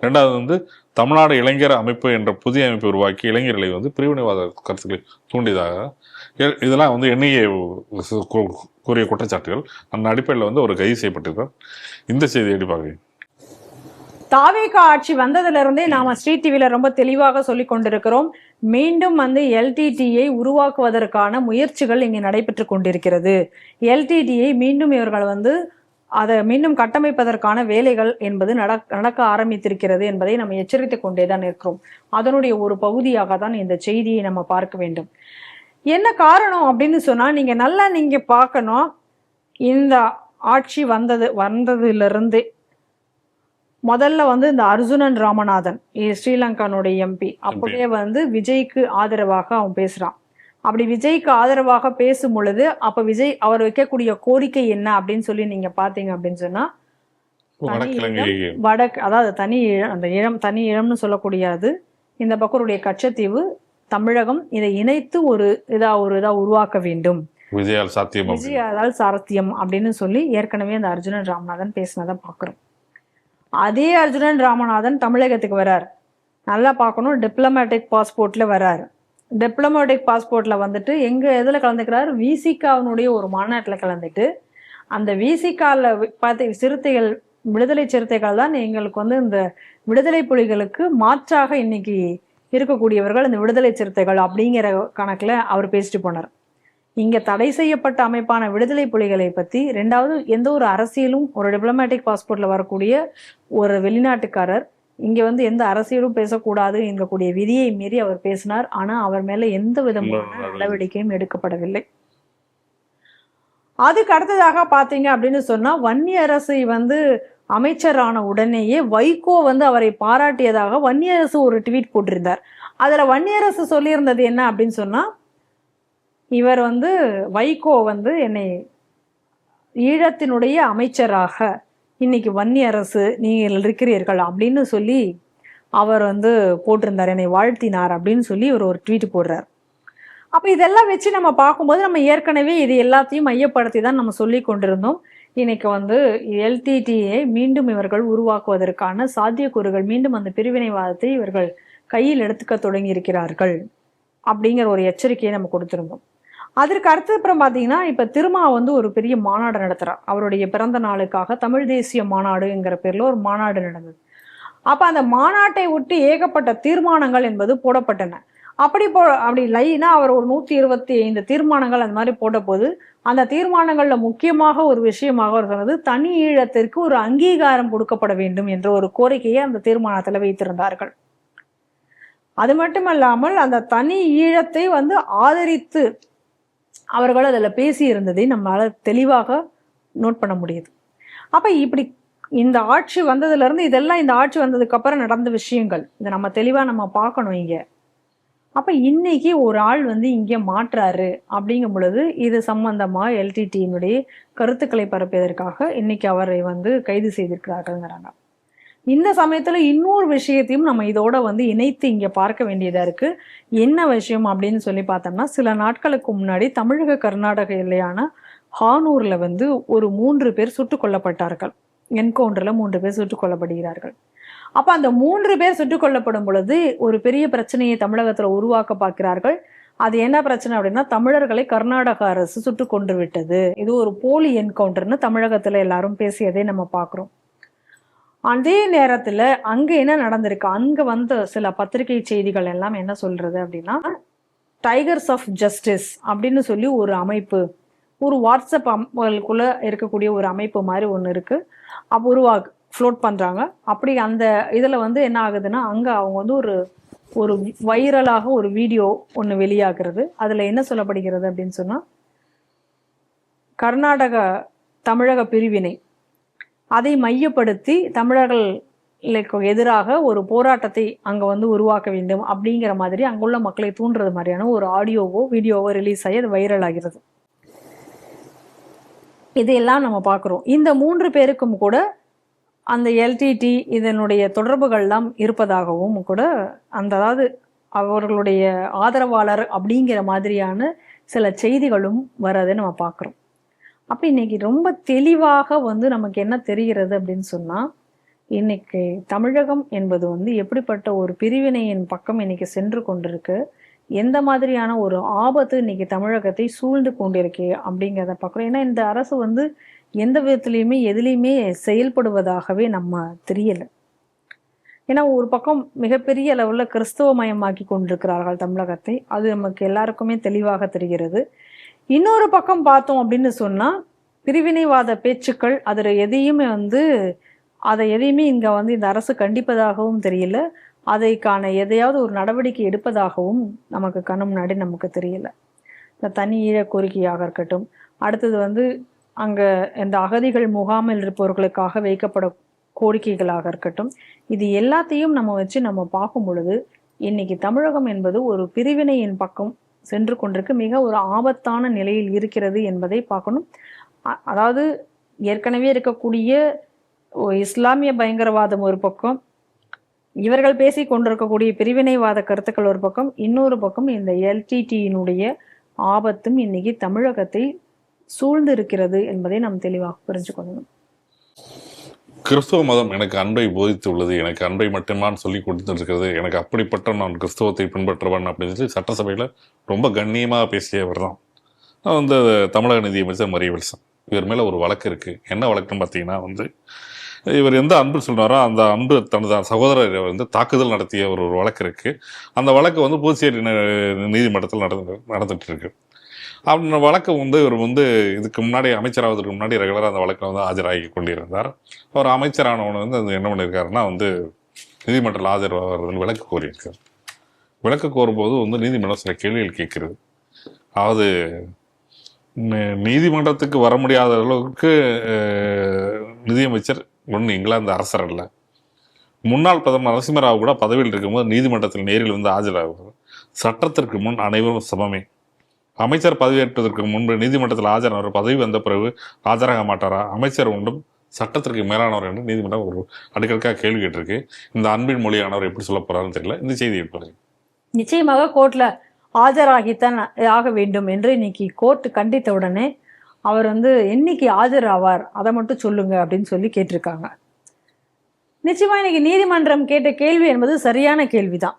ரெண்டாவது வந்து தமிழ்நாடு இளைஞர் அமைப்பு என்ற புதிய அமைப்பை உருவாக்கி இளைஞர்களை வந்து பிரிவினைவாத கருத்துக்களை தூண்டியதாக இதெல்லாம் வந்து NIA கூறிய குற்றச்சாட்டுகள். அந்த அடிப்படையில் வந்து ஒரு கைது செய்யப்பட்டிருக்கார். இந்த செய்தி எப்படி பார்க்குறீங்க? தாவேகா ஆட்சி வந்ததுல இருந்தே நாம ஸ்ரீ டிவில ரொம்ப தெளிவாக சொல்லி கொண்டிருக்கிறோம். மீண்டும் வந்து LTTயை உருவாக்குவதற்கான முயற்சிகள் இங்கே நடைபெற்று கொண்டிருக்கிறது. LTTயை மீண்டும் இவர்கள் வந்து அதை மீண்டும் கட்டமைப்பதற்கான வேலைகள் என்பது நடக்க ஆரம்பித்திருக்கிறது என்பதை நம்ம எச்சரித்துக் கொண்டேதான் இருக்கிறோம். அதனுடைய ஒரு பகுதியாக தான் இந்த செய்தியை நம்ம பார்க்க வேண்டும். என்ன காரணம் அப்படின்னு சொன்னா, நீங்க பார்க்கணும், இந்த ஆட்சி வந்ததிலிருந்து முதல்ல வந்து இந்த அர்ஜுனன் ராமநாதன் ஸ்ரீலங்கானுடைய MP அப்பவே வந்து விஜய்க்கு ஆதரவாக அவன் பேசுறான். அப்படி விஜய்க்கு ஆதரவாக பேசும் பொழுது அப்ப விஜய் அவர் வைக்கக்கூடிய கோரிக்கை என்ன அப்படின்னு சொல்லி நீங்க பாத்தீங்க அப்படின்னு சொன்னா, வடக்கு, அதாவது தனி ஈழம்னு சொல்லக்கூடியது, இந்த பக்கருடைய கச்சத்தீவு, தமிழகம், இதை இணைத்து ஒரு இதா உருவாக்க வேண்டும். விஜயால் சாத்தியம் விஜயால் சாரத்தியம் அப்படின்னு சொல்லி ஏற்கனவே அந்த அர்ஜுனன் ராமநாதன் பேசினதை பார்க்குறோம். அதே அர்ஜுனன் ராமநாதன் தமிழகத்துக்கு வரார். நல்லா பார்க்கணும், டிப்ளமேட்டிக் பாஸ்போர்ட்ல வராரு. டிப்ளமேட்டிக் பாஸ்போர்ட்ல வந்துட்டு எதில் கலந்துக்கிறார்? விசிகாவினுடைய ஒரு மாநாட்டில் கலந்துட்டு, அந்த விசிகாவில் பார்த்து விடுதலை சிறுத்தைகள் தான் எங்களுக்கு வந்து இந்த விடுதலை புலிகளுக்கு மாற்றாக இன்னைக்கு இருக்கக்கூடியவர்கள் இந்த விடுதலை சிறுத்தைகள் அப்படிங்கிற கணக்கில் அவர் பேசிட்டு போனார். இங்கே தடை செய்யப்பட்ட அமைப்பான விடுதலை புலிகளை பற்றி ரெண்டாவது எந்த ஒரு அரசியலும் ஒரு டிப்ளமேட்டிக் பாஸ்போர்ட்ல வரக்கூடிய ஒரு வெளிநாட்டுக்காரர் இங்கே வந்து எந்த அரசியலும் பேசக்கூடாது என்கக்கூடிய விதியை மீறி அவர் பேசினார். ஆனால் அவர் மேலே எந்த விதமான நடவடிக்கையும் எடுக்கப்படவில்லை. அதுக்கு அடுத்ததாக பார்த்தீங்க அப்படின்னு சொன்னால் வன்னியரசு வந்து அமைச்சரான உடனேயே வைகோ வந்து அவரை பாராட்டியதாக வன்னியரசு ஒரு ட்வீட் போட்டிருந்தார். அதில் வன்னியரசு சொல்லியிருந்தது என்ன அப்படின்னு சொன்னால், இவர் வந்து வைகோ வந்து என்னை ஈழத்தினுடைய அமைச்சராக இன்னைக்கு வன்னியரசு நீங்கள் இருக்கிறீர்கள் அப்படின்னு சொல்லி அவர் வந்து போட்டிருந்தார், என்னை வாழ்த்தினார் அப்படின்னு சொல்லி இவர் ஒரு ட்வீட் போடுறார். அப்போ இதெல்லாம் வச்சு நம்ம பார்க்கும்போது நம்ம ஏற்கனவே இது எல்லாத்தையும் மையப்படுத்தி தான் நம்ம சொல்லி கொண்டிருந்தோம். இன்னைக்கு வந்து எல்டிடியை மீண்டும் இவர்கள் உருவாக்குவதற்கான சாத்தியக்கூறுகள், மீண்டும் அந்த பிரிவினைவாதத்தை இவர்கள் கையில் எடுத்துக்க தொடங்கி இருக்கிறார்கள் அப்படிங்கிற ஒரு எச்சரிக்கையை நம்ம கொடுத்துருந்தோம். அதற்கு அடுத்தப்புறம் பார்த்தீங்கன்னா இப்போ திருமா வந்து ஒரு பெரிய மாநாடு நடத்துகிறார். அவருடைய பிறந்த நாளுக்காக தமிழ் தேசிய மாநாடுங்கிற பேரில் ஒரு மாநாடு நடந்தது. அப்போ அந்த மாநாட்டை ஒட்டி ஏகப்பட்ட தீர்மானங்கள் என்பது போடப்பட்டன. அப்படி லைனா அவர் ஒரு 125 தீர்மானங்கள் அந்த மாதிரி போட்ட போது அந்த தீர்மானங்கள்ல முக்கியமாக ஒரு விஷயமாக அவர் சொன்னது தனி ஈழத்திற்கு ஒரு அங்கீகாரம் கொடுக்கப்பட வேண்டும் என்ற ஒரு கோரிக்கையை அந்த தீர்மானத்துல வைத்திருந்தார்கள். அது மட்டுமல்லாமல் அந்த தனி ஈழத்தை வந்து ஆதரித்து அவர்கள் அதில் பேசி இருந்ததை நம்மளால தெளிவாக நோட் பண்ண முடியுது. அப்ப இப்படி இந்த ஆட்சி வந்ததுல இருந்து இதெல்லாம் இந்த ஆட்சி வந்ததுக்கு அப்புறம் நடந்த விஷயங்கள் இதை நம்ம தெளிவா நம்ம பார்க்கணும் இங்க. அப்ப இன்னைக்கு ஒரு ஆள் வந்து இங்கே மாற்றாரு அப்படிங்கும் பொழுது இது சம்பந்தமா எல்டிடியினுடைய கருத்துக்களை பரப்பியதற்காக இன்னைக்கு அவரை வந்து கைது செய்திருக்கிறார்கள்ங்கிறாங்க. இந்த சமயத்துல இன்னொரு விஷயத்தையும் நம்ம இதோட வந்து இணைத்து இங்க பார்க்க வேண்டியதா இருக்கு. என்ன விஷயம் அப்படின்னு சொல்லி பார்த்தோம்னா, சில நாட்களுக்கு முன்னாடி தமிழக கர்நாடக எல்லையான ஹானூர்ல வந்து ஒரு 3 பேர் சுட்டுக் கொல்லப்பட்டார்கள். என்கவுண்டர்ல 3 பேர் சுட்டுக் கொல்லப்படுகிறார்கள். அப்ப அந்த 3 பேர் சுட்டுக் கொல்லப்படும் பொழுது ஒரு பெரிய பிரச்சனையை தமிழகத்துல உருவாக்க பார்க்கிறார்கள். அது என்ன பிரச்சனை அப்படின்னா, தமிழர்களை கர்நாடக அரசு சுட்டு கொண்டு விட்டது, இது ஒரு போலி என்கவுண்டர்னு தமிழகத்துல எல்லாரும் பேசியதை நம்ம பார்க்கிறோம். அதே நேரத்துல அங்க என்ன நடந்திருக்கு, அங்க வந்த சில பத்திரிகை செய்திகள் எல்லாம் என்ன சொல்றது அப்படின்னா, டைகர்ஸ் ஆஃப் ஜஸ்டிஸ் அப்படின்னு சொல்லி ஒரு அமைப்பு, ஒரு வாட்ஸ்அப் குள்ள இருக்கக்கூடிய ஒரு அமைப்பு மாதிரி ஒன்று இருக்கு, அப்போ ஃப்ளோட் பண்றாங்க. அப்படி அந்த இதுல வந்து என்ன ஆகுதுன்னா, அங்க அவங்க வந்து ஒரு வைரலாக ஒரு வீடியோ ஒன்று வெளியாகிறது. அதுல என்ன சொல்லப்படுகிறது அப்படின்னு சொன்னா, தமிழக பிரிவினை அதை மையப்படுத்தி தமிழர்களுக்கு எதிராக ஒரு போராட்டத்தை அங்க வந்து உருவாக்க வேண்டும் அப்படிங்கிற மாதிரி அங்குள்ள மக்களை தூண்டுறது மாதிரியான ஒரு வீடியோவோ ரிலீஸ் ஆகி அது வைரல் ஆகிறது. இதையெல்லாம் நம்ம பார்க்குறோம். இந்த 3 பேருக்கும் கூட அந்த எல்டிடி இதனுடைய தொடர்புகள்லாம் இருப்பதாகவும் கூட அதாவது அவர்களுடைய ஆதரவாளர் அப்படிங்கிற மாதிரியான சில செய்திகளும் வர்றதை நம்ம பார்க்குறோம். அப்போ இன்னைக்கு ரொம்ப தெளிவாக வந்து நமக்கு என்ன தெரிகிறது அப்படின்னு சொன்னா, இன்னைக்கு தமிழகம் என்பது வந்து எப்படிப்பட்ட ஒரு பிரிவினையின் பக்கம் இன்னைக்கு சென்று கொண்டிருக்கு, எந்த மாதிரியான ஒரு ஆபத்து இன்னைக்கு தமிழகத்தை சூழ்ந்து கொண்டிருக்கு அப்படிங்கிறத பார்க்குறோம். ஏன்னா இந்த அரசு வந்து எந்த விதத்துலையுமே எதுலையுமே செயல்படுவதாகவே நம்ம தெரியல. ஏன்னா ஒரு பக்கம் மிகப்பெரிய அளவில் கிறிஸ்தவமயமாக்கி கொண்டிருக்கிறார்கள் தமிழகத்தை, அது நமக்கு எல்லாருக்குமே தெளிவாக தெரிகிறது. இன்னொரு பக்கம் பார்த்தோம் அப்படின்னு சொன்னா, பிரிவினைவாத பேச்சுக்கள் அதில் அதை எதையுமே இங்க வந்து இந்த அரசு கண்டிப்பதாகவும் தெரியல, அதைக்கான எதையாவது ஒரு நடவடிக்கை எடுப்பதாகவும் நமக்கு கண்ணு முன்னாடி நமக்கு தெரியல. இந்த தனி ஈழ கோரிக்கையாக இருக்கட்டும், அடுத்தது வந்து அங்க இந்த அகதிகள் முகாமில் இருப்பவர்களுக்காக வைக்கப்படும் கோரிக்கைகளாக இருக்கட்டும், இது எல்லாத்தையும் நம்ம வச்சு நம்ம பார்க்கும் பொழுது இன்னைக்கு தமிழகம் என்பது ஒரு பிரிவினையின் பக்கம் சென்று கொண்டிருக்கு, மிக ஒரு ஆபத்தான நிலையில் இருக்கிறது என்பதை பார்க்கணும். அதாவது ஏற்கனவே இருக்கக்கூடிய இஸ்லாமிய பயங்கரவாதம் ஒரு பக்கம், இவர்கள் பேசி கொண்டிருக்கக்கூடிய பிரிவினைவாத கருத்துக்கள் ஒரு பக்கம், இன்னொரு பக்கம் இந்த எல்டிடியினுடைய ஆபத்தும் இன்னைக்கு தமிழகத்தை சூழ்ந்து இருக்கிறது என்பதை நாம் தெளிவாக புரிஞ்சு கொள்ளணும். கிறிஸ்துவ மதம் எனக்கு அன்பை போதித்து உள்ளது, எனக்கு அன்பை மட்டுமான்னு சொல்லி கொடுத்துட்டு இருக்கிறது, எனக்கு அப்படிப்பட்ட நான் கிறிஸ்துவத்தை பின்பற்றுவேன் அப்படின்னு சொல்லி சட்டசபையில் ரொம்ப கண்ணியமாக பேசியவர் தான் வந்து தமிழக நிதியமைச்சர் மரிய வில்சன். இவர் மேலே ஒரு வழக்கு இருக்குது. என்ன வழக்குன்னு பார்த்தீங்கன்னா வந்து இவர் எந்த அன்பு சொன்னாரோ அந்த அன்பு தனது சகோதரரை வந்து தாக்குதல் நடத்திய ஒரு வழக்கு இருக்குது. அந்த வழக்கு வந்து புதுச்சேரி நீதிமன்றத்தில் நடந்துட்டு இருக்கு. அந்த வழக்கு வந்து இவர் வந்து இதுக்கு முன்னாடி அமைச்சராவதற்கு முன்னாடி ரெகுலராக அந்த வழக்கில் வந்து ஆஜராகி கொண்டிருந்தார். அவர் அமைச்சரானவனை வந்து அது என்ன பண்ணியிருக்காருன்னா வந்து நீதிமன்றத்தில் ஆஜராகிறதுன்னு விளக்கு கோரியிருக்கார். விளக்கு கோரும்போது வந்து நீதிமன்றம் சில கேள்விகள் கேட்கிறது. அதாவது நீதிமன்றத்துக்கு வர முடியாத அளவுக்கு நிதியமைச்சர் ஒன்று இங்கிலாந்து அரசர் அல்ல. முன்னாள் பிரதமர் நரசிம்மராவ் கூட பதவியில் இருக்கும்போது நீதிமன்றத்தில் நேரில் வந்து ஆஜராகுவது. சட்டத்திற்கு முன் அனைவரும் சமமே. அமைச்சர் பதவியேற்பதற்கு முன்பு நீதிமன்றத்தில் ஆஜரானவர் பதவி வந்த பிறகு ஆஜராக மாட்டாரா? அமைச்சர் ஒன்றும் சட்டத்திற்கு மேலானவர் என்று நீதிமன்றம் ஒரு அடுக்கடுக்காக கேள்வி கேட்டிருக்கு. இந்த அன்பின் மொழியானவர் எப்படி சொல்ல போறாருன்னு தெரியல. இந்த செய்தி எப்படி? நிச்சயமாக கோர்ட்ல ஆஜராகித்தான் ஆக வேண்டும் என்று இன்னைக்கு கோர்ட் கண்டித்த உடனே அவர் வந்து என்னைக்கு ஆஜராவார் அதை மட்டும் சொல்லுங்க அப்படின்னு சொல்லி கேட்டிருக்காங்க. நிச்சயமா இன்னைக்கு நீதிமன்றம் கேட்ட கேள்வி என்பது சரியான கேள்விதான்.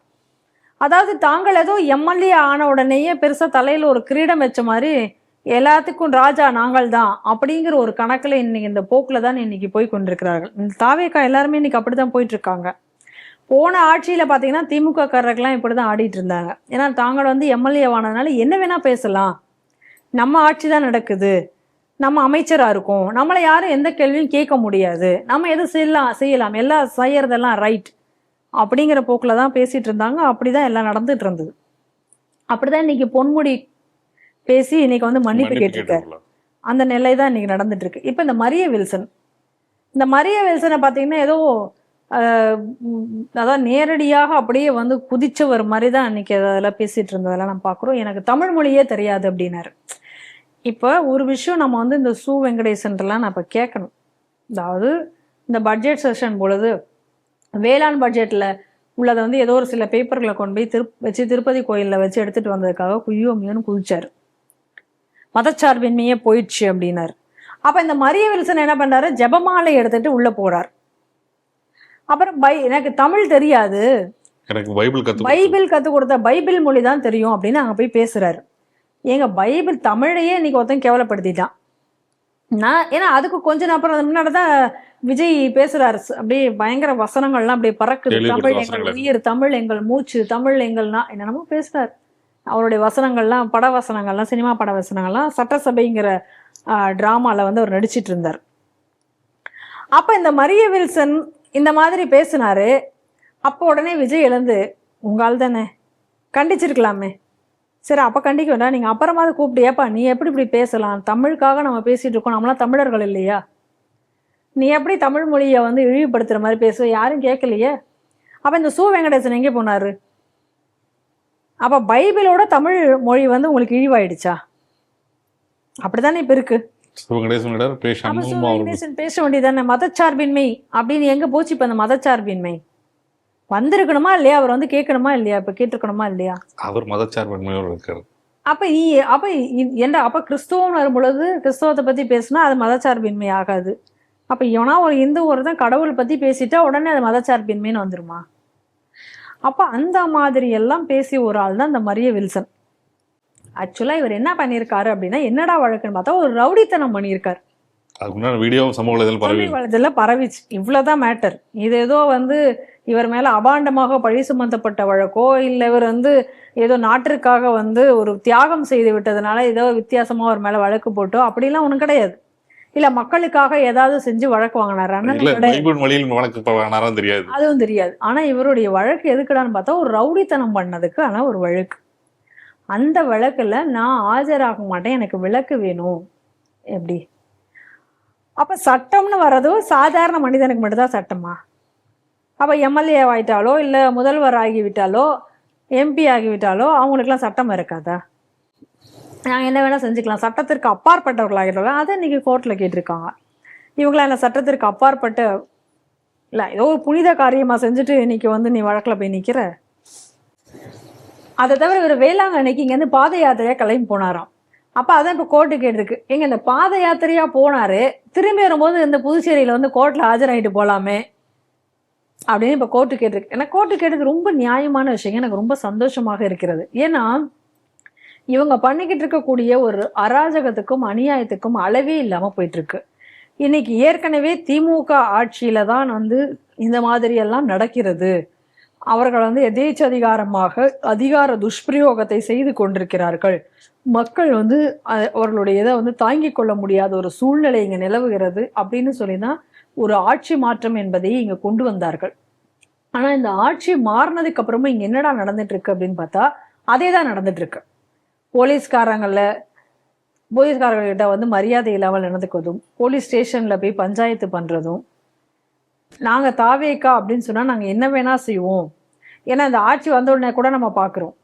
அதாவது தாங்கள் ஏதோ எம்எல்ஏ ஆன உடனேயே பெருசா தலையில ஒரு கிரீடம் வச்ச மாதிரி எல்லாத்துக்கும் ராஜா நாங்கள் தான் அப்படிங்கிற ஒரு கணக்குல இன்னைக்கு இந்த போக்குல தான் இன்னைக்கு போய் கொண்டிருக்கிறார்கள். இந்த தாவேக்கா எல்லாருமே இன்னைக்கு அப்படிதான் போயிட்டு இருக்காங்க. போன ஆட்சியில பாத்தீங்கன்னா திமுக காரர்கள்லாம் இப்படிதான் ஆடிட்டு இருந்தாங்க. ஏன்னா தாங்கள் வந்து எம்எல்ஏ ஆனதுனால என்ன வேணா பேசலாம், நம்ம ஆட்சி தான் நடக்குது, நம்ம அமைச்சரா இருக்கோம், நம்மளை யாரும் எந்த கேள்வியும் கேட்க முடியாது, நம்ம எது செய்யலாம் எல்லாம் செய்யறதெல்லாம் ரைட் அப்படிங்கிற போக்குல தான் பேசிட்டு இருந்தாங்க. அப்படிதான் எல்லாம் நடந்துட்டு இருந்தது. அப்படிதான் இன்னைக்கு பொன்முடி பேசி இன்னைக்கு வந்து மன்னிப்பு கேட்டிருக்காரு. அந்த நிலை தான் இன்னைக்கு நடந்துட்டு இருக்கு. இப்ப இந்த மரிய வில்சனை பாத்தீங்கன்னா ஏதோ அதான் நேரடியாக அப்படியே வந்து குதிச்சவர் மாதிரி தான் இன்னைக்கு அதெல்லாம் பேசிட்டு இருந்ததெல்லாம் நம்ம பாக்குறோம். எனக்கு தமிழ் மொழியே தெரியாது அப்படின்னாரு. இப்ப ஒரு விஷயம் நம்ம வந்து இந்த சு வெங்கடேசன்லாம் நான் இப்ப கேட்கணும். அதாவது இந்த பட்ஜெட் செஷன் பொழுது வேளாண் பட்ஜெட்ல உள்ளதை வந்து ஏதோ ஒரு சில பேப்பர்களை கொண்டு போய் திருப்பதி கோயிலில் வச்சு எடுத்துட்டு வந்ததுக்காக குய்யோமியோன்னு குதிச்சாரு. மதச்சார்பின்மையே போயிடுச்சு அப்படின்னாரு. அப்ப இந்த மரிய வில்சன் என்ன பண்றாரு, ஜெபமாலை எடுத்துட்டு உள்ள போறார். அப்புறம் எனக்கு தமிழ் தெரியாது, எனக்கு பைபிள் கத்து கொடுத்த பைபிள் மொழி தான் தெரியும் அப்படின்னு அங்க போய் பேசுறாரு. எங்க பைபிள் தமிழையே இன்னைக்கு ஒருத்தன் கேவலப்படுத்திட்டான். ஏன்னா அதுக்கு கொஞ்ச அப்புறம் முன்னாடிதான் விஜய் பேசுறாரு. அப்படியே பயங்கர வசனங்கள்லாம் அப்படியே பறக்குது. தமிழ் எங்கள் உயிர், தமிழ் எங்கள் மூச்சு, தமிழ் எங்கள்னா என்னென்னமோ பேசுறாரு. அவருடைய வசனங்கள்லாம் பட வசனங்கள்லாம் சினிமா பட வசனங்கள்லாம் சட்டசபைங்கிற டிராமால வந்து அவர் நடிச்சிட்டு இருந்தார். அப்ப இந்த மரிய வில்சன் இந்த மாதிரி பேசினாரு. அப்போ உடனே விஜய் எழுந்து உங்கால் தானே கண்டிச்சிருக்கலாமே, சரி அப்ப கண்டிக்க வேண்டாம், நீங்க அப்புறமாவது கூப்பிட்டு ஏப்பா நீ எப்படி இப்படி பேசலாம், தமிழுக்காக நம்ம பேசிட்டு இருக்கோம், நம்மளாம் தமிழர்கள் இல்லையா, நீ எப்படி தமிழ் மொழியை வந்து இழிவுபடுத்துற மாதிரி பேசுவ, யாரும் கேட்கலையே. அப்ப இந்த சு வெங்கடேசன் எங்கே போனாரு? அப்ப பைபிளோட தமிழ் மொழி வந்து உங்களுக்கு இழிவாயிடுச்சா? அப்படித்தானே இப்ப இருக்கு. பேச வேண்டியதானே மதச்சார்பின்மை அப்படின்னு எங்க போச்சு? இப்ப அந்த மதச்சார்பின்மை வந்திருக்கணுமா இல்லையா? அவர் வந்து கேட்கணுமா இல்லையா? இப்ப கேட்டிருக்கணுமா இல்லையா? அவர் மதச்சார்பின்மையோடு இருக்காரு. அப்ப கிறிஸ்துவம் வரும் பொழுது கிறிஸ்தவத்தை பத்தி பேசினா அது மதச்சார்பின்மை ஆகாது. அப்ப இவனா ஒரு இந்து ஒருத்தன் கடவுள் பத்தி பேசிட்டா உடனே அது மதச்சார்பின்மைன்னு வந்துருமா? அப்ப அந்த மாதிரி எல்லாம் பேசிய ஒரு ஆள் தான் இந்த மரிய வில்சன். ஆக்சுவலா இவர் என்ன பண்ணியிருக்காரு அப்படின்னா, என்னடா வழக்குன்னு பார்த்தா ஒரு ரவுடித்தனம் பண்ணியிருக்காரு. பரவிச்சு. இவ்வளவுதான் மேட்டர். இது ஏதோ வந்து இவர் மேல அபாண்டமாக பழி சுமத்தப்பட்ட வழக்கோ, இல்ல இவர் வந்து ஏதோ நாட்டிற்காக வந்து ஒரு தியாகம் செய்து விட்டதுனால ஏதோ வித்தியாசமா ஒரு மேல வழக்கு போட்டோ அப்படிலாம் ஒண்ணும் கிடையாது. இல்ல மக்களுக்காக ஏதாவது செஞ்சு வழக்கு வாங்கினாரு அதுவும் தெரியாது. ஆனா இவருடைய வழக்கு எதுக்குடான்னு பார்த்தா ஒரு ரவுடித்தனம் பண்ணதுக்கு ஆனா ஒரு வழக்கு. அந்த வழக்குல நான் ஆஜராக மாட்டேன், எனக்கு விலக்கு வேணும். எப்படி? அப்ப சட்டம்னு வர்றதோ சாதாரண மனிதனுக்கு மட்டும்தான் சட்டமா? அப்ப எம்எல்ஏ ஆகிட்டாலோ இல்ல முதல்வர் ஆகிவிட்டாலோ எம்பி ஆகிவிட்டாலோ அவங்களுக்குலாம் சட்டம் இருக்காதா? நாங்கள் என்ன வேணால் செஞ்சுக்கலாம், சட்டத்திற்கு அப்பாற்பட்டவர்களாகிட்டோம். அதை இன்னைக்கு கோர்ட்டில் கேட்டிருக்காங்க. இவங்களாம் என்ன சட்டத்திற்கு அப்பாற்பட்ட இல்லை, ஏதோ ஒரு புனித காரியமாக செஞ்சுட்டு இன்னைக்கு வந்து நீ வழக்கில் போய் நிற்கிற? அதை தவிர இவர் வேளாங்கண்ணிக்கு இங்கேருந்து பாத யாத்திரையா கிளம்பி போனாராம். அப்போ அதான் இப்போ கோர்ட்டு கேட்டிருக்கு, எங்க இந்த பாத யாத்திரையா போனாரு, திரும்பி வரும்போது இந்த புதுச்சேரியில வந்து கோர்ட்டில் ஆஜராகிட்டு போகலாமே அப்படின்னு இப்போ கோர்ட்டு கேட்டிருக்கு. ஏன்னா கோர்ட்டு கேட்டது ரொம்ப நியாயமான விஷயம், எனக்கு ரொம்ப சந்தோஷமாக இருக்கிறது. ஏன்னா இவங்க பண்ணிக்கிட்டு இருக்கக்கூடிய ஒரு அராஜகத்துக்கும் அநியாயத்துக்கும் அளவே இல்லாமல் போயிட்டு இருக்கு. இன்னைக்கு ஏற்கனவே திமுக ஆட்சியில தான் வந்து இந்த மாதிரி எல்லாம் நடக்கிறது. அவர்கள் வந்து எதேச்சதிகாரமாக அதிகார துஷ்பிரயோகத்தை செய்து கொண்டிருக்கிறார்கள். மக்கள் வந்து அவர்களுடைய இதை வந்து தாங்கிக் கொள்ள முடியாத ஒரு சூழ்நிலை இங்க நிலவுகிறது அப்படின்னு சொல்லிதான் ஒரு ஆட்சி மாற்றம் என்பதை இங்க கொண்டு வந்தார்கள். ஆனா இந்த ஆட்சி மாறினதுக்கு அப்புறமா இங்க என்னடா நடந்துட்டு இருக்கு அப்படின்னு பார்த்தா அதே தான் நடந்துட்டு இருக்கு. போலீஸ்காரர்கிட்ட வந்து மரியாதை இல்லாமல் நடந்துக்குவதும், போலீஸ் ஸ்டேஷன்ல போய் பஞ்சாயத்து பண்றதும், நாங்க தாவேக்கா அப்படின்னு சொன்னா நாங்க என்ன வேணா செய்வோம். ஏன்னா இந்த ஆட்சி வந்த உடனே கூட நம்ம பாக்குறோம்,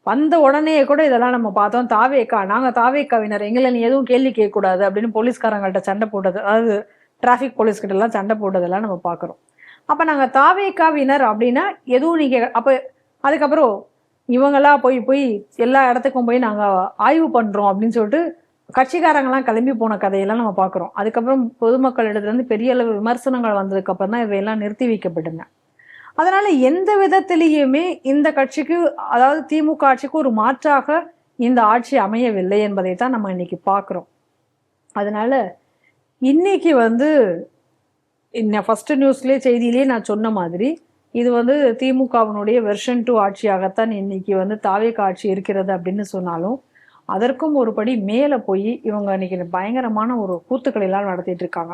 வந்த உடனே கூட இதெல்லாம் நம்ம பார்த்தோம். தாவேக்கா, நாங்க தாவேக்காவினர், எங்களை நீ எதுவும் கேள்வி கேட்கக்கூடாது அப்படின்னு போலீஸ்காரங்கள்ட்ட சண்டை போட்டது, அதாவது டிராஃபிக் போலீஸ்கிட்ட எல்லாம் சண்டை போட்டதெல்லாம் நம்ம பாக்குறோம். அப்ப நாங்க தாவேக்காவினர் அப்படின்னா எதுவும் நீங்க அப்ப அதுக்கப்புறம் இவங்களா போய் எல்லா இடத்துக்கும் போய் நாங்க ஆய்வு பண்றோம் அப்படின்னு சொல்லிட்டு கட்சிக்காரங்கெல்லாம் கிளம்பி போன கதையெல்லாம் நம்ம பாக்குறோம். அதுக்கப்புறம் பொதுமக்களிடத்துல இருந்து பெரிய அளவு விமர்சனங்கள் வந்ததுக்கு அப்புறம் தான் இவையெல்லாம் நிறுத்தி வைக்கப்பட்டுங்க. அதனால எந்த விதத்திலேயுமே இந்த கட்சிக்கு, அதாவது திமுக ஆட்சிக்கு ஒரு மாற்றாக இந்த ஆட்சி அமையவில்லை என்பதை தான் நம்ம இன்னைக்கு பார்க்குறோம். அதனால இன்னைக்கு வந்து ஃபர்ஸ்ட் நியூஸ்லேயே செய்தியிலேயே நான் சொன்ன மாதிரி இது வந்து திமுகவினுடைய வெர்ஷன் 2 ஆட்சியாகத்தான் இன்னைக்கு வந்து தாவேக ஆட்சி இருக்கிறது அப்படின்னு சொன்னாலும் அதற்கும் ஒரு படி மேலே போய் இவங்க இன்னைக்கு பயங்கரமான ஒரு கூத்துக்களை எல்லாம் நடத்திட்டு இருக்காங்க.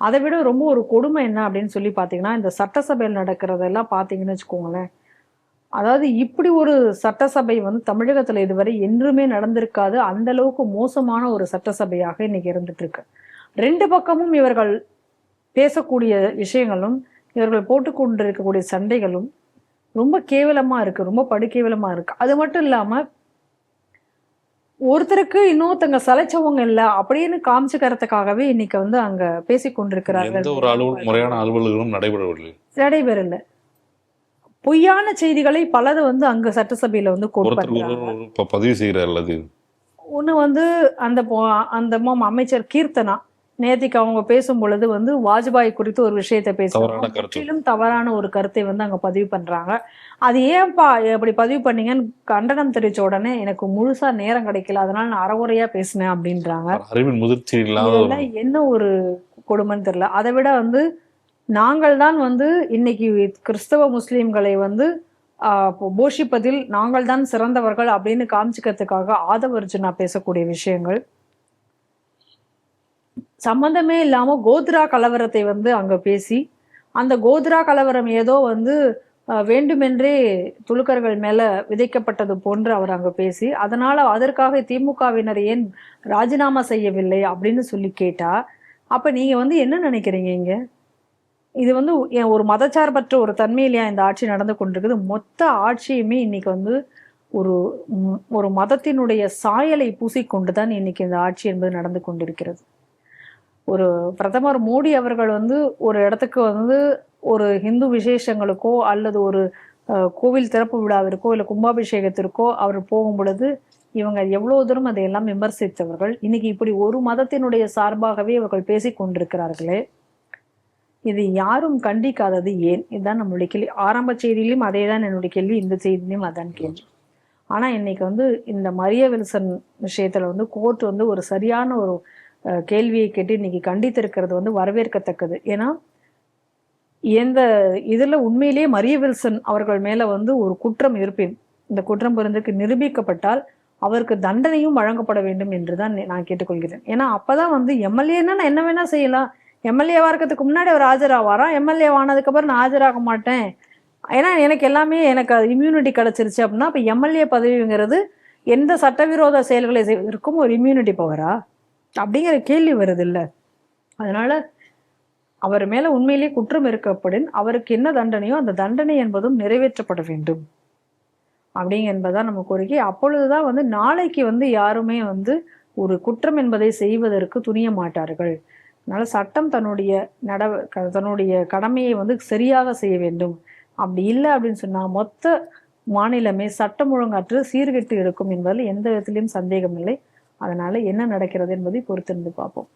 அதை விட ரொம்ப ஒரு கொடுமை என்ன அப்படின்னு சொல்லி பார்த்தீங்கன்னா, இந்த சட்டசபையில் நடக்கிறதெல்லாம் பார்த்தீங்கன்னு வச்சுக்கோங்களேன், அதாவது இப்படி ஒரு சட்டசபை வந்து தமிழகத்தில் இதுவரை என்றுமே நடந்திருக்காது. அந்த அளவுக்கு மோசமான ஒரு சட்டசபையாக இன்னைக்கு இருந்துட்டு இருக்கு. ரெண்டு பக்கமும் இவர்கள் பேசக்கூடிய விஷயங்களும் இவர்கள் போட்டுக்கொண்டிருக்கக்கூடிய சண்டைகளும் ரொம்ப கேவலமா இருக்கு, ரொம்ப படுகேவலமா இருக்கு. அது மட்டும் இல்லாம ஒருத்தருக்கு இன்னொருத்தங்க சலைச்சவங்க இல்லை அப்படின்னு காமிச்சுக்கிறதுக்காகவே இன்னைக்கு வந்து அங்க பேசிக் கொண்டிருக்கிறார்கள். எந்த ஒரு முறையான அலுவல்களும் நடைபெறல. பொய்யான செய்திகளை பலது வந்து அங்க சட்டசபையில வந்து பதிவு செய்யறாரு. ஒண்ணு வந்து அந்த அமைச்சர் கீர்த்தனா நேத்திக்கு அவங்க பேசும் பொழுது வந்து வாஜ்பாய் குறித்து ஒரு விஷயத்தை பேசுறாங்க, முற்றிலும் தவறான ஒரு கருத்தை வந்து அங்க பதிவு பண்றாங்க. அது ஏன்பா அப்படி பதிவு பண்ணீங்கன்னு கண்டனம் தெரிவிச்ச உடனே எனக்கு முழுசா நேரம் கிடைக்கல, அதனால நான் அறகுறையா பேசினேன் அப்படின்றாங்க. என்ன ஒரு கொடுமைன்னு தெரியல. அதை விட வந்து நாங்கள் தான் வந்து இன்னைக்கு கிறிஸ்தவ முஸ்லிம்களை வந்து போஷிப்பதில் நாங்கள் தான் சிறந்தவர்கள் அப்படின்னு காமிச்சுக்கிறதுக்காக ஆதவர்ஜுனா பேசக்கூடிய விஷயங்கள், சம்பந்தமே இல்லாம கோத்ரா கலவரத்தை வந்து அங்க பேசி, அந்த கோத்ரா கலவரம் ஏதோ வந்து வேண்டுமென்றே துலுக்கர்கள் மேல விதைக்கப்பட்டது போன்று அவர் அங்க பேசி, அதனால அதற்காக திமுகவினர் ஏன் ராஜினாமா செய்யவில்லை அப்படின்னு சொல்லி கேட்டா, அப்ப நீங்க வந்து என்ன நினைக்கிறீங்க? இங்க இது வந்து ஒரு மதச்சார்பற்ற ஒரு தன்மையிலையா இந்த ஆட்சி நடந்து கொண்டிருக்குது? மொத்த ஆட்சியுமே இன்னைக்கு வந்து ஒரு மதத்தினுடைய சாயலை பூசிக்கொண்டுதான் இன்னைக்கு இந்த ஆட்சி என்பது நடந்து கொண்டிருக்கிறது. ஒரு பிரதமர் மோடி அவர்கள் வந்து ஒரு இடத்துக்கு வந்து ஒரு ஹிந்து விசேஷங்களுக்கோ அல்லது ஒரு கோவில் திறப்பு விழாவிற்கோ இல்லை கும்பாபிஷேகத்திற்கோ அவர் போகும் பொழுது இவங்க எவ்வளவு தூரம் அதையெல்லாம் விமர்சித்தவர்கள் இன்னைக்கு இப்படி ஒரு மதத்தினுடைய சார்பாகவே அவர்கள் பேசி கொண்டிருக்கிறார்களே, இது யாரும் கண்டிக்காதது ஏன்? இதுதான் நம்மளுடைய கேள்வி. ஆரம்ப செய்தியிலும் அதே தான் என்னுடைய கேள்வி, இந்த செய்தியிலும் அதான் கேள்வி. ஆனா இன்னைக்கு வந்து இந்த மரிய வில்சன் விஷயத்துல வந்து கோர்ட் வந்து ஒரு சரியான ஒரு கேள்வியை கேட்டு இன்னைக்கு கண்டித்திருக்கிறது வந்து வரவேற்கத்தக்கது. ஏன்னா எந்த இதுல உண்மையிலேயே மரிய வில்சன் அவர்கள் மேல வந்து ஒரு குற்றம் இருப்பின், இந்த குற்றம் புரிந்துக்கு நிரூபிக்கப்பட்டால் அவருக்கு தண்டனையும் வழங்கப்பட வேண்டும் என்றுதான் நான் கேட்டுக்கொள்கிறேன். ஏன்னா அப்பதான் வந்து எம்எல்ஏன்னா நான் என்ன வேணா செய்யலாம், எம்எல்ஏவா இருக்கிறதுக்கு முன்னாடி அவர் ஆஜராவாராம், எம்எல்ஏ ஆனதுக்கு அப்புறம் நான் ஆஜராக மாட்டேன், ஏன்னா எனக்கு எல்லாமே எனக்கு இம்யூனிட்டி கிடைச்சிருச்சு அப்படின்னா அப்ப எம்எல்ஏ பதவிங்கிறது எந்த சட்டவிரோத செயல்களை செய்வதற்கும் ஒரு இம்யூனிட்டி பவரா அப்படிங்கிற கேள்வி வருது இல்லை. அதனால அவர் மேல உண்மையிலேயே குற்றம் இருக்கப்படின் அவருக்கு என்ன தண்டனையோ அந்த தண்டனை என்பதும் நிறைவேற்றப்பட வேண்டும் அப்படிங்கிறதான் நம்ம கோரிக்கை. அப்பொழுதுதான் வந்து நாளைக்கு வந்து யாருமே வந்து ஒரு குற்றம் என்பதை செய்வதற்கு துணிய மாட்டார்கள். அதனால சட்டம் தன்னுடைய கடமையை வந்து சரியாக செய்ய வேண்டும். அப்படி இல்லை அப்படின்னு சொன்னா மொத்த மாநிலமே சட்டம் ஒழுங்காற்று சீர்கெட்டு இருக்கும் என்பதில் எந்த விதத்திலையும் சந்தேகம் இல்லை. அதனால என்ன நடக்கிறது என்பதை பொறுத்திருந்து பார்ப்போம்.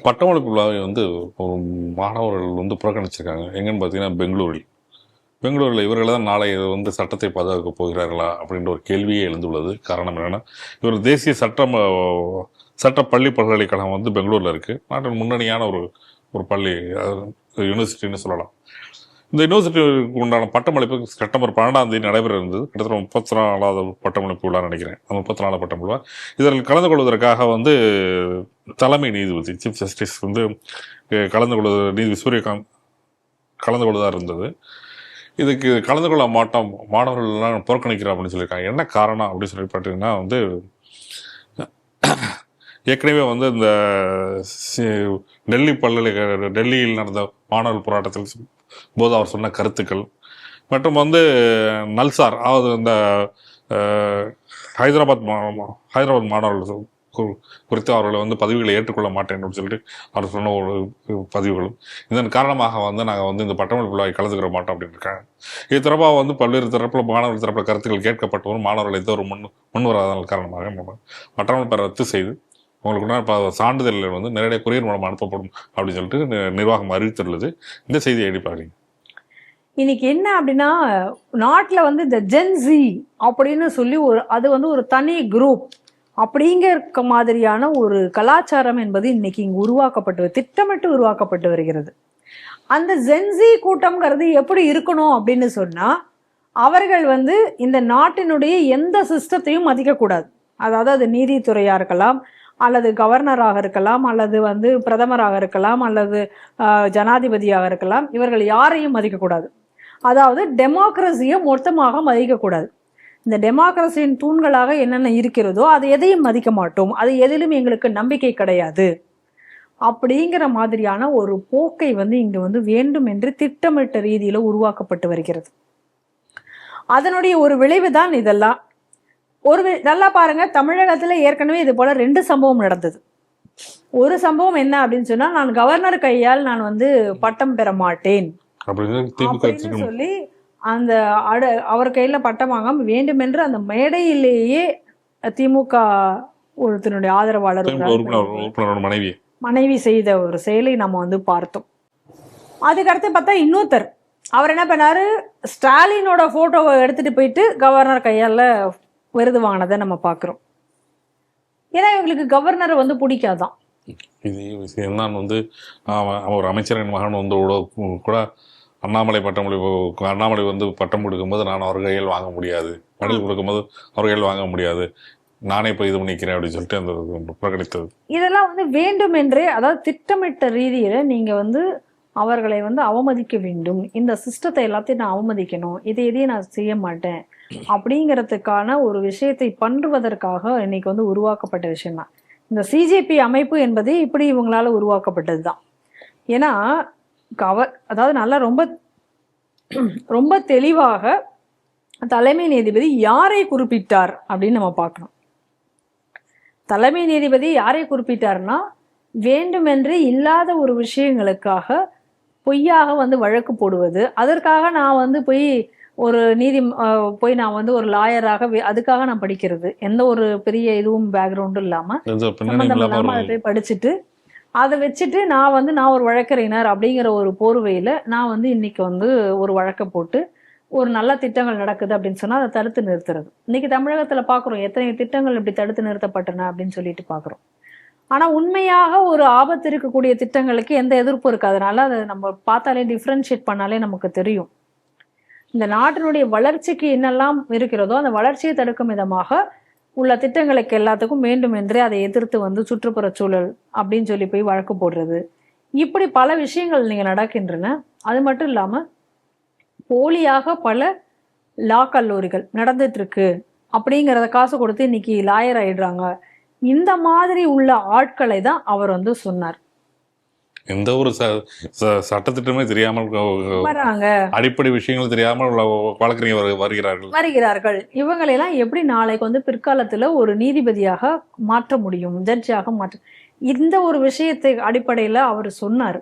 பட்டமளிப்பு விழாவை வந்து ஒரு மாணவர்கள் வந்து புறக்கணிச்சிருக்காங்க. எங்கன்னு பார்த்தீங்கன்னா பெங்களூரில் இவர்கள் தான் நாளை வந்து சட்டத்தை பாதுகாக்கப் போகிறார்களா அப்படின்ற ஒரு கேள்வியே எழுந்துள்ளது. காரணம் என்னென்னா, இவர் தேசிய சட்ட பள்ளி பல்கலைக்கழகம் வந்து பெங்களூரில் இருக்குது. நாட்டின் முன்னணியான ஒரு பள்ளி, யூனிவர்சிட்டின்னு சொல்லலாம். இந்த யூனிவர்சிட்டிக்கு உண்டான பட்டமளிப்பு செப்டம்பர் 12 நடைபெற இருந்தது. கிட்டத்தட்ட 34வது பட்டமளிப்பு விழா நினைக்கிறேன். 34 பட்டமளிப்பு விழா. இதில் கலந்து கொள்வதற்காக வந்து தலைமை நீதிபதி சீஃப் ஜஸ்டிஸ் வந்து கலந்து கொள்வது, நீதிபதி சூரியகாந்த் கலந்து கொள்வதாக இருந்தது. இதுக்கு கலந்து கொள்ள மாட்டோம், மாணவர்கள்லாம் புறக்கணிக்கிறோம் அப்படின்னு சொல்லியிருக்காங்க. என்ன காரணம் அப்படின்னு சொல்லி பார்த்தீங்கன்னா வந்து, ஏற்கனவே வந்து இந்த டெல்லியில் நடந்த மாணவர் போராட்டத்தில் போது அவர் சொன்ன கருத்துக்கள் மற்றும் வந்து நல்சார், அதாவது இந்த ஹைதராபாத் மாணவர்கள் குறித்து அவர்களை வந்து பதவிகளை ஏற்றுக்கொள்ள மாட்டேன் அப்படின்னு சொல்லிட்டு அவர் சொன்ன ஒரு பதிவுகளும் இதன் காரணமாக வந்து நாங்கள் வந்து இந்த பட்டமளிப்பு விழாவை கலந்துக்கிற மாட்டோம் அப்படின்னு இருக்காங்க. இது தொடர்பாக வந்து பல்வேறு தரப்பில் மாணவர் தரப்பில் கருத்துக்கள் கேட்கப்பட்டவரும் மாணவர்கள் எந்த ஒரு முன்வராதன் காரணமாக நம்ம பட்டமளிப்பை ரத்து செய்து உங்களுக்கு சான்றிதழ்கள் வந்து நேரடியாக கொரியர் மூலம் அனுப்பப்படும் அப்படின்னு சொல்லிட்டு நிர்வாகம் அறிவித்துள்ளது. இந்த செய்தியை எப்படி பாருங்க. இன்னைக்கு என்ன அப்படின்னா, நாட்டில் வந்து இந்த ஜென்சி அப்படின்னு சொல்லி அது வந்து ஒரு தனி குரூப் அப்படிங்கிற மாதிரியான ஒரு கலாச்சாரம் என்பது இன்னைக்கு இங்கு திட்டமிட்டு உருவாக்கப்பட்டு வருகிறது. அந்த ஜென்சி கூட்டம்ங்கிறது எப்படி இருக்கணும் அப்படின்னு சொன்னா, அவர்கள் வந்து இந்த நாட்டினுடைய எந்த சிஸ்டத்தையும் மதிக்கக்கூடாது. அதாவது அது நீதித்துறையா இருக்கலாம், அல்லது கவர்னராக இருக்கலாம், அல்லது வந்து பிரதமராக இருக்கலாம், அல்லது ஜனாதிபதியாக இருக்கலாம். இவர்கள் யாரையும் மதிக்கக்கூடாது. அதாவது டெமோக்ரஸியை மொத்தமாக மதிக்கக்கூடாது. இந்த டெமோக்ரஸியின் தூண்களாக என்னென்ன இருக்கிறதோ அது எதையும் மதிக்க மாட்டோம், அது எதிலும் எங்களுக்கு நம்பிக்கை கிடையாது அப்படிங்கிற மாதிரியான ஒரு போக்கை வந்து இங்கு வந்து வேண்டும் என்று திட்டமிட்ட ரீதியில உருவாக்கப்பட்டு வருகிறது. அதனுடைய ஒரு விளைவு தான் இதெல்லாம். நல்லா பாருங்க, தமிழகத்துல ஏற்கனவே இது போல 2 சம்பவம் நடந்தது. ஒரு சம்பவம் என்ன அப்படின்னு சொன்னா, நான் கவர்னர் கையால் நான் வந்து பட்டம் பெற மாட்டேன் அப்படின்னு சொல்லி அந்த அவர் கையில பட்டம் வாங்காம வேண்டுமென்று அந்த மேடையிலேயே திமுக ஒருத்தனுடைய ஆதரவாளர் மனைவி செய்த ஒரு செயலை நம்ம வந்து பார்த்தோம். அதுக்கடுத்து பார்த்தா இன்னொருத்தர் அவர் என்ன பண்ணாரு, ஸ்டாலினோட போட்டோவை எடுத்துட்டு போயிட்டு கவர்னர் கையால விருது வாங்கினதை நம்ம பார்க்குறோம். ஏன்னா இவங்களுக்கு கவர்னரை வந்து பிடிக்காதான். இது விஷயம் தான் வந்து ஒரு அமைச்சரின் மகன் வந்து கூட அண்ணாமலை வந்து பட்டம் கொடுக்கும்போது நான் அவர் கையில் வாங்க முடியாது, மெடல் கொடுக்கும்போது அவர் கையில் வாங்க முடியாது, நானே போய் இது பண்ணிக்கிறேன் அப்படின்னு சொல்லிட்டு அந்த புறக்கணித்தது. இதெல்லாம் வந்து வேண்டும் என்றே, அதாவது திட்டமிட்ட ரீதியில நீங்க வந்து அவர்களை வந்து அவமதிக்க வேண்டும், இந்த சிஸ்டத்தை எல்லாத்தையும் நான் அவமதிக்கணும், இதையும் நான் செய்ய மாட்டேன் அப்படிங்கிறதுக்கான ஒரு விஷயத்தை பண்ணுவதற்காக இன்னைக்கு வந்து உருவாக்கப்பட்ட விஷயம் தான் இந்த சிஜேபி அமைப்பு என்பது. இப்படி இவங்களால உருவாக்கப்பட்டது தான். ஏன்னா அதாவது நல்லா ரொம்ப தெளிவாக தலைமை நீதிபதி யாரை குறிப்பிட்டார் அப்படின்னு நம்ம பார்க்கணும். தலைமை நீதிபதி யாரை குறிப்பிட்டார்னா, வேண்டுமென்று இல்லாத ஒரு விஷயங்களுக்காக பொய்யாக வந்து வழக்கு போடுவது, அதற்காக நான் வந்து போய் நான் வந்து ஒரு லாயராக அதுக்காக நான் படிக்கிறது, எந்த ஒரு பெரிய இதுவும் பேக்ரவுண்டும் இல்லாம அதை போய் படிச்சுட்டு அதை வச்சுட்டு நான் ஒரு வழக்கறிஞர் அப்படிங்கிற ஒரு போர்வையில நான் வந்து இன்னைக்கு வந்து ஒரு வழக்கை போட்டு ஒரு நல்ல திட்டங்கள் நடக்குது அப்படின்னு சொன்னா அதை தடுத்து நிறுத்துறது. இன்னைக்கு தமிழகத்துல பாக்குறோம் எத்தனை திட்டங்கள் இப்படி தடுத்து நிறுத்தப்பட்டன அப்படின்னு சொல்லிட்டு பாக்குறோம். ஆனா உண்மையாக ஒரு ஆபத்து இருக்கக்கூடிய திட்டங்களுக்கு எந்த எதிர்ப்பும் இருக்கு. அதனால அதை நம்ம பார்த்தாலே டிஃபரன்ஷியேட் பண்ணாலே நமக்கு தெரியும். இந்த நாட்டினுடைய வளர்ச்சிக்கு என்னெல்லாம் இருக்கிறதோ அந்த வளர்ச்சியை தடுக்கும் விதமாக உள்ள திட்டங்களுக்கு எல்லாத்துக்கும் வேண்டும் என்றே அதை எதிர்த்து வந்து சுற்றுப்புற சூழல் அப்படின்னு சொல்லி போய் வழக்கு போடுறது, இப்படி பல விஷயங்கள் நீங்க நடக்கின்றன. அது மட்டும் இல்லாம போலியாக பல லா கல்லூரிகள் நடந்துட்டு இருக்கு அப்படிங்கிறத காசு கொடுத்து இன்னைக்கு லாயர் ஆயிடுறாங்க. இந்த மாதிரி உள்ள ஆட்களை தான் அவர் வந்து சொன்னார். எந்த ஒரு சட்டத்திட்டமே தெரியாமல் அடிப்படை விஷயங்கள் தெரியாமல் வருகிறார்கள். இவங்களெல்லாம் எப்படி நாளைக்கு வந்து பிற்காலத்துல ஒரு நீதிபதியாக மாற்ற முடியும், ஜட்ஜாக மாற்ற, இந்த ஒரு விஷயத்தை அடிப்படையில அவர் சொன்னார்.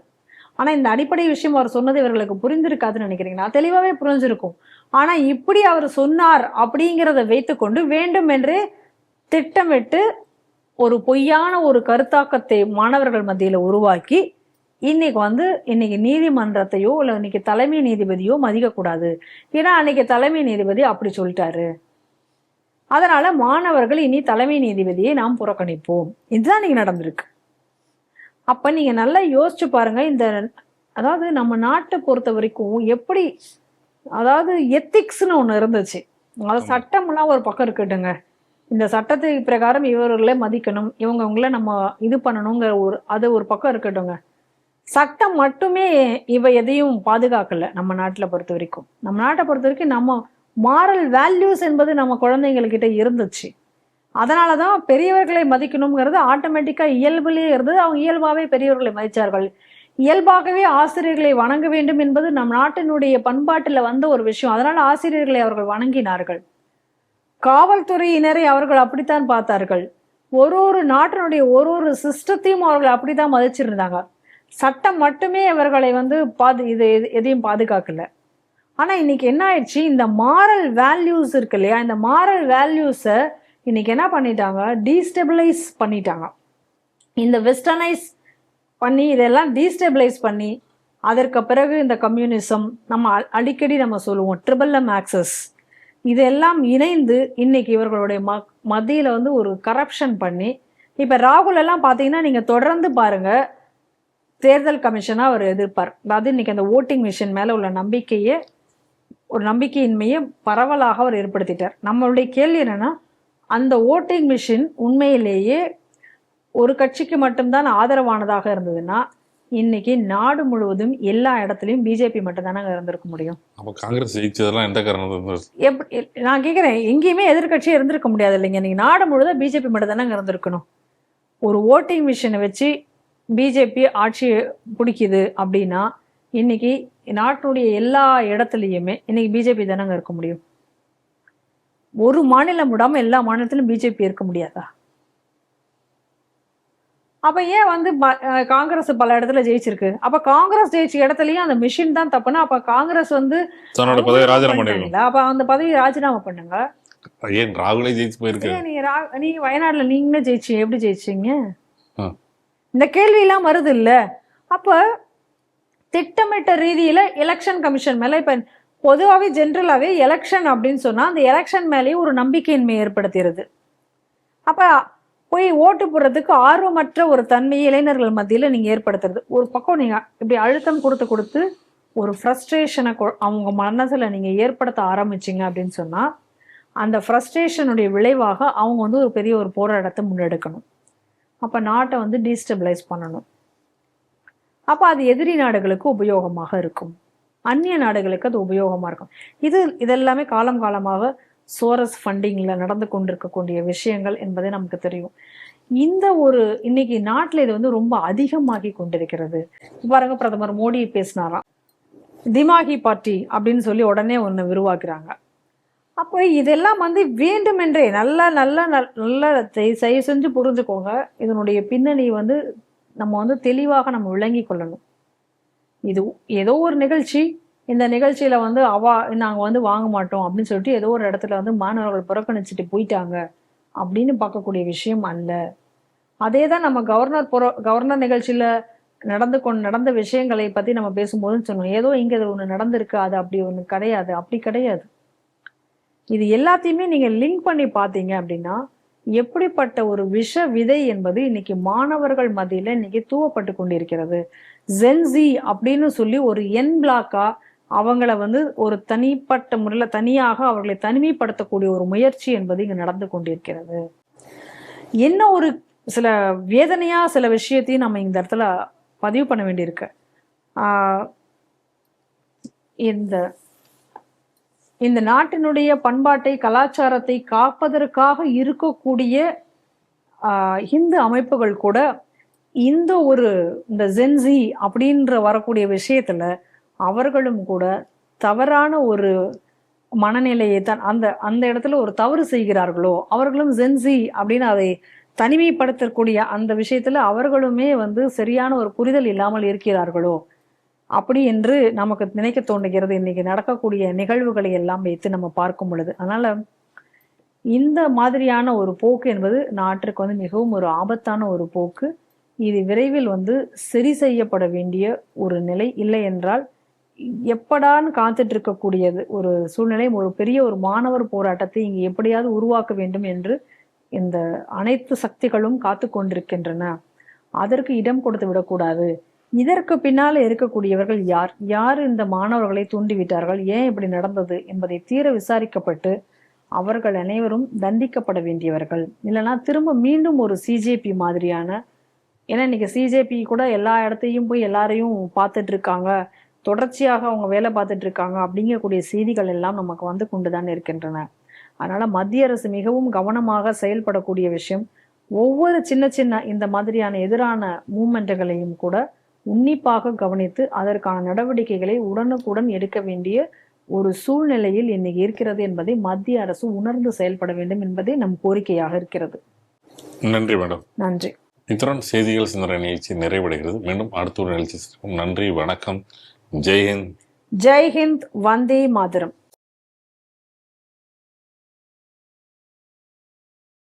ஆனா இந்த அடிப்படை விஷயம் அவர் சொன்னது இவர்களுக்கு புரிந்திருக்காதுன்னு நினைக்கிறீங்கன்னா? தெளிவாவே புரிஞ்சிருக்கும். ஆனா இப்படி அவர் சொன்னார் அப்படிங்கிறத வைத்துக்கொண்டு வேண்டும் என்றே திட்டமிட்டு ஒரு பொய்யான ஒரு கருத்தாக்கத்தை மாணவர்கள் மத்தியில உருவாக்கி இன்னைக்கு நீதிமன்றத்தையோ இல்ல இன்னைக்கு தலைமை நீதிபதியோ மதிக்கக்கூடாது, ஏன்னா அன்னைக்கு தலைமை நீதிபதி அப்படி சொல்லிட்டாரு, அதனால மாணவர்கள் இனி தலைமை நீதிபதியை நாம் புறக்கணிப்போம். இதுதான் இன்னைக்கு நடந்திருக்கு. அப்ப நீங்க நல்லா யோசிச்சு பாருங்க. அதாவது நம்ம நாட்டை பொறுத்த வரைக்கும் எப்படி, அதாவது எத்திக்ஸ்னு ஒண்ணு இருந்துச்சு. அதாவது சட்டம்லாம் ஒரு பக்கம் இருக்கட்டுங்க, இந்த சட்டத்தை பிரகாரம் இவர்களை மதிக்கணும், இவங்களை நம்ம இது பண்ணணுங்கிற ஒரு பக்கம் இருக்கட்டுங்க. சட்டம் மட்டுமே எதையும் பாதுகாக்கல நம்ம நாட்டுல பொறுத்த வரைக்கும். நம்ம நாட்டை பொறுத்த வரைக்கும் நம்ம மாரல் வேல்யூஸ் என்பது நம்ம குழந்தைங்கள்கிட்ட இருந்துச்சு. அதனாலதான் பெரியவர்களை மதிக்கணுங்கிறது ஆட்டோமேட்டிக்கா இயல்புலேயே இருந்தது. அவங்க இயல்பாவே பெரியவர்களை மதிச்சார்கள். இயல்பாகவே ஆசிரியர்களை வணங்க வேண்டும் என்பது நம் நாட்டினுடைய பண்பாட்டுல வந்த ஒரு விஷயம். அதனால ஆசிரியர்களை அவர்கள் வணங்கினார்கள். காவல்துறையினரை அவர்கள் அப்படித்தான் பார்த்தார்கள். ஒரு நாட்டினுடைய ஒரு சிஸ்டத்தையும் அவர்கள் அப்படித்தான் மதிச்சிருந்தாங்க. சட்டம் மட்டுமே அவர்களை எதையும் பாதுகாக்கல. ஆனா இன்னைக்கு என்ன ஆயிடுச்சு, இந்த மாரல் வேல்யூஸ் இருக்கு இல்லையா, இந்த மாரல் வேல்யூஸை இன்னைக்கு என்ன பண்ணிட்டாங்க, டீஸ்டெபிளைஸ் பண்ணிட்டாங்க. இந்த வெஸ்டர்னைஸ் பண்ணி இதெல்லாம் டீஸ்டெபிளைஸ் பண்ணி, அதற்கு பிறகு இந்த கம்யூனிசம், நம்ம அடிக்கடி நம்ம சொல்லுவோம் ட்ரிபிள் ஆக்சஸ், இதெல்லாம் இணைந்து இன்னைக்கு இவர்களுடைய மத்தியில ஒரு கரப்ஷன் பண்ணி, இப்ப ராகுல் எல்லாம் பாத்தீங்கன்னா நீங்க தொடர்ந்து பாருங்க, தேர்தல் கமிஷனா அவர் எதிர்ப்பார். அதாவது இன்னைக்கு அந்த ஓட்டிங் மிஷின் மேல உள்ள நம்பிக்கையின்மையை பரவலாக அவர் ஏற்படுத்திட்டார். நம்மளுடைய கேள்வி என்னன்னா, அந்த ஓட்டிங் மிஷின் உண்மையிலேயே ஒரு கட்சிக்கு மட்டும்தான் ஆதரவானதாக இருந்ததுன்னா இன்னைக்கு நாடு முழுவதும் எல்லா இடத்துலயும் பிஜேபி மட்டும் தானே இருந்திருக்க முடியும். அப்ப காங்கிரஸ் ஜெயிச்சதெல்லாம் எந்த காரணம்? நான் கேட்கிறேன், எங்கேயுமே எதிர்கட்சியே இருந்திருக்க முடியாது இல்லைங்க. இன்னைக்கு நாடு முழுவதும் பிஜேபி மட்டும் தானே இருந்திருக்கணும். ஒரு ஓட்டிங் மிஷினை வச்சு பிஜேபி ஆட்சி பிடிக்குது அப்படின்னா இன்னைக்கு நாட்டுடைய எல்லா இடத்துலையுமே இன்னைக்கு பிஜேபி தானங்க இருக்க முடியும். ஒரு மாநிலம் விடாம எல்லா மாநிலத்திலும் பிஜேபி இருக்க முடியாதா? அப்ப ஏன் காங்கிரஸ் பல இடத்துல ஜெயிச்சிருக்கு? அப்ப காங்கிரஸ் ஜெயிச்ச இடத்துலயும் அந்த மிஷின் தான் தப்புனா அப்ப காங்கிரஸ் அப்ப அந்த பதவியை ராஜினாமா பண்ணுங்க. ஏன் ராகுலே ஜெயிச்சு போயிருக்கு? நீங்க வயநாடுல நீங்களே ஜெயிச்சீங்க, எப்படி ஜெயிச்சீங்க? இந்த கேள்வி எல்லாம் வருது இல்ல. அப்ப திட்டமிட்ட ரீதியில எலெக்ஷன் கமிஷன் மேல, இப்ப பொதுவாகவே ஜென்ரலாவே எலெக்ஷன் அப்படின்னு சொன்னா அந்த எலெக்ஷன் மேலேயே ஒரு நம்பிக்கையின்மை ஏற்படுத்துகிறது. அப்ப போய் ஓட்டு போடுறதுக்கு ஆர்வமற்ற ஒரு தன்மையை இளைஞர்கள் மத்தியில நீங்க ஏற்படுத்துறது. ஒரு பக்கம் நீங்க இப்படி அழுத்தம் கொடுத்து ஒரு ஃப்ரஸ்ட்ரேஷனை அவங்க மனசுல நீங்க ஏற்படுத்த ஆரம்பிச்சிங்க அப்படின்னு சொன்னா அந்த ஃப்ரஸ்ட்ரேஷனுடைய விளைவாக அவங்க ஒரு பெரிய ஒரு போராட்டத்தை முன்னெடுக்கணும். அப்ப நாட்டை டீஸ்டபிளைஸ் பண்ணணும். அப்ப அது எதிரி நாடுகளுக்கு உபயோகமாக இருக்கும், அந்நிய நாடுகளுக்கு அது உபயோகமா இருக்கும். இதெல்லாமே காலமாக சோரஸ் ஃபண்டிங்ல நடந்து கொண்டிருக்கக்கூடிய விஷயங்கள் என்பதை நமக்கு தெரியும். இன்னைக்கு நாட்டுல இது ரொம்ப அதிகமாகி கொண்டிருக்கிறது. பாருங்க, பிரதமர் மோடி பேசினாராம், திமாகி பார்ட்டி அப்படின்னு சொல்லி உடனே ஒண்ணு விரிவாக்குறாங்க. அப்போ இதெல்லாம் வேண்டுமென்றே நல்ல தயவு செஞ்சு புரிஞ்சுக்கோங்க. இதனுடைய பின்னணி நம்ம தெளிவாக நம்ம விளங்கி கொள்ளணும். இது ஏதோ ஒரு நிகழ்ச்சி, இந்த நிகழ்ச்சியில நாங்க வாங்க மாட்டோம் அப்படின்னு சொல்லிட்டு ஏதோ ஒரு இடத்துல மாணவர்கள் புறக்கணிச்சுட்டு போயிட்டாங்க அப்படின்னு பார்க்கக்கூடிய விஷயம் அல்ல. அதே தான் நம்ம கவர்னர் நிகழ்ச்சியில நடந்த விஷயங்களை பத்தி நம்ம பேசும்போதுன்னு சொன்னோம். ஏதோ இங்க ஒண்ணு நடந்திருக்கு, அது அப்படி ஒண்ணு கிடையாது, அப்படி கிடையாது. இது எல்லாத்தையுமே நீங்க லிங்க் பண்ணி பார்த்தீங்க அப்படின்னா எப்படிப்பட்ட ஒரு விஷ விதை என்பது இன்னைக்கு மாணவர்கள் மத்தியில இன்னைக்கு தூவப்பட்டு கொண்டிருக்கிறது. ஜென்சி அப்படின்னு சொல்லி ஒரு என் பிளாக்கா அவங்கள ஒரு தனிப்பட்ட முறையில தனியாக அவர்களை தனிமைப்படுத்தக்கூடிய ஒரு முயற்சி என்பது இங்க நடந்து கொண்டிருக்கிறது. என்ன ஒரு சில வேதனையா சில விஷயத்தையும் நம்ம இந்த இடத்துல பதிவு பண்ண வேண்டியிருக்கு. இந்த நாட்டினுடைய பண்பாட்டை கலாச்சாரத்தை காப்பதற்காக இருக்கக்கூடிய இந்து அமைப்புகள் கூட இந்த ஜென்சி அப்படின்ற வரக்கூடிய விஷயத்துல அவர்களும் கூட தவறான ஒரு மனநிலையை தான் அந்த இடத்துல ஒரு தவறு செய்கிறார்களோ, அவர்களும் ஜென்சி அப்படின்னு அதை தனிமைப்படுத்தக்கூடிய அந்த விஷயத்துல அவர்களுமே சரியான ஒரு புரிதல் இல்லாமல் இருக்கிறார்களோ அப்படி என்று நமக்கு நினைக்க தோன்றுகிறது இன்னைக்கு நடக்கக்கூடிய நிகழ்வுகளை எல்லாம் வைத்து நம்ம பார்க்கும் பொழுது. அதனால இந்த மாதிரியான ஒரு போக்கு என்பது நாட்டிற்கு வந்து மிகவும் ஒரு ஆபத்தான ஒரு போக்கு. இது விரைவில் வந்து சரி செய்யப்பட வேண்டிய ஒரு நிலை. இல்லை என்றால் எப்படான்னு காத்துட்டு இருக்கக்கூடியது ஒரு சூழ்நிலை. ஒரு பெரிய ஒரு மாணவர் போராட்டத்தை இங்கு எப்படியாவது உருவாக்க வேண்டும் என்று இந்த அனைத்து சக்திகளும் காத்து கொண்டிருக்கின்றன. அதற்கு இடம் கொடுத்து விடக்கூடாது. இதற்கு பின்னால இருக்கக்கூடியவர்கள் யார், யார் இந்த மாணவர்களை தூண்டிவிட்டார்கள், ஏன் இப்படி நடந்தது என்பதை தீர விசாரிக்கப்பட்டு அவர்கள் அனைவரும் தண்டிக்கப்பட வேண்டியவர்கள். இல்லைன்னா திரும்ப மீண்டும் ஒரு சிஜேபி மாதிரியான, ஏன்னா இன்னைக்கு சிஜேபி கூட எல்லா இடத்தையும் போய் எல்லாரையும் பார்த்துட்டு இருக்காங்க, தொடர்ச்சியாக அவங்க வேலை பார்த்துட்டு இருக்காங்க அப்படிங்கக்கூடிய செய்திகள் எல்லாம் நமக்கு வந்து கொண்டுதான் இருக்கின்றன. அதனால மத்திய அரசு மிகவும் கவனமாக செயல்படக்கூடிய விஷயம், ஒவ்வொரு சின்ன சின்ன இந்த மாதிரியான எதிரான மூமெண்ட்டுகளையும் கூட உன்னிப்பாக கவனித்து அதற்கான நடவடிக்கைகளை உடனுக்குடன் எடுக்க வேண்டிய ஒரு சூழ்நிலையில் இன்னைக்கு இருக்கிறது என்பதை மத்திய அரசு உணர்ந்து செயல்பட வேண்டும் என்பதே நம் கோரிக்கையாக இருக்கிறது. நன்றி மேடம். நன்றி. இத்துடன் செய்திகள் சிந்தனை நிகழ்ச்சி நிறைவடைகிறது. மீண்டும் அடுத்த ஒரு நிகழ்ச்சி. நன்றி, வணக்கம், ஜெய்ஹிந்த். ஜெய்ஹிந்த், வந்தே மாதரம்.